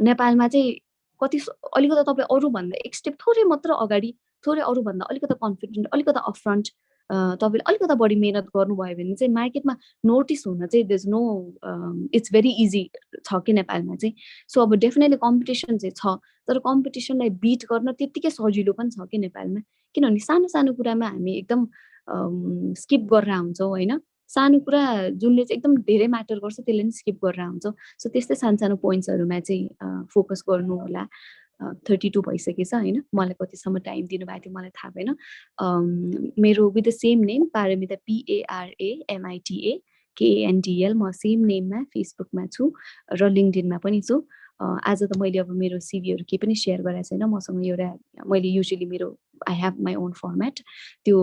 नेपालमा चाहिँ कति अलिकति तपाईँ अरूभन्दा एक स्टेप थोरै मात्र अगाडि थोरै अरूभन्दा अलिकति कन्फिडेन्ट अलिकति अपफ्रन्ट तपाईँले अलिकति बढी मेहनत गर्नुभयो भने चाहिँ मार्केटमा नोटिस हुन चाहिँ there is no it's very easy छ कि नेपालमा चाहिँ सो अब डेफिनेटली कम्पिटिसन चाहिँ छ तर कम्पिटिसनलाई बिट गर्न त्यत्तिकै सजिलो पनि छ कि नेपालमा किनभने सानो सानो कुरामा हामी एकदम स्किप गरेर हुन्छौँ होइन सानो कुरा जुनले चाहिँ एकदम धेरै म्याटर गर्छ त्यसले नि स्किप गरेर हुन्छौँ सो त्यस्तै सानो सानो पोइन्ट्सहरूमा चाहिँ फोकस गर्नु होला 32 भइसकेछ होइन मलाई कतिसम्म टाइम दिनुभएको थियो मलाई थाहा भएन मेरो with the same name Paramita PARAMITA KANDL म सेम नेममा फेसबुकमा छु र लिङ्क्डइनमा पनि छु आज त मैले अब मेरो सिभीहरू केही पनि सेयर गरेको छैन मसँग एउटा मैले युजुअली मेरो I have my own format त्यो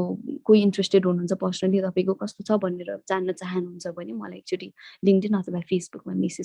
कोही इन्ट्रेस्टेड हुनुहुन्छ पर्सनली तपाईँको कस्तो छ भनेर जान्न चाहनुहुन्छ भने मलाई एकचोटि लिङ्क्डइन अथवा फेसबुकमा मेसेज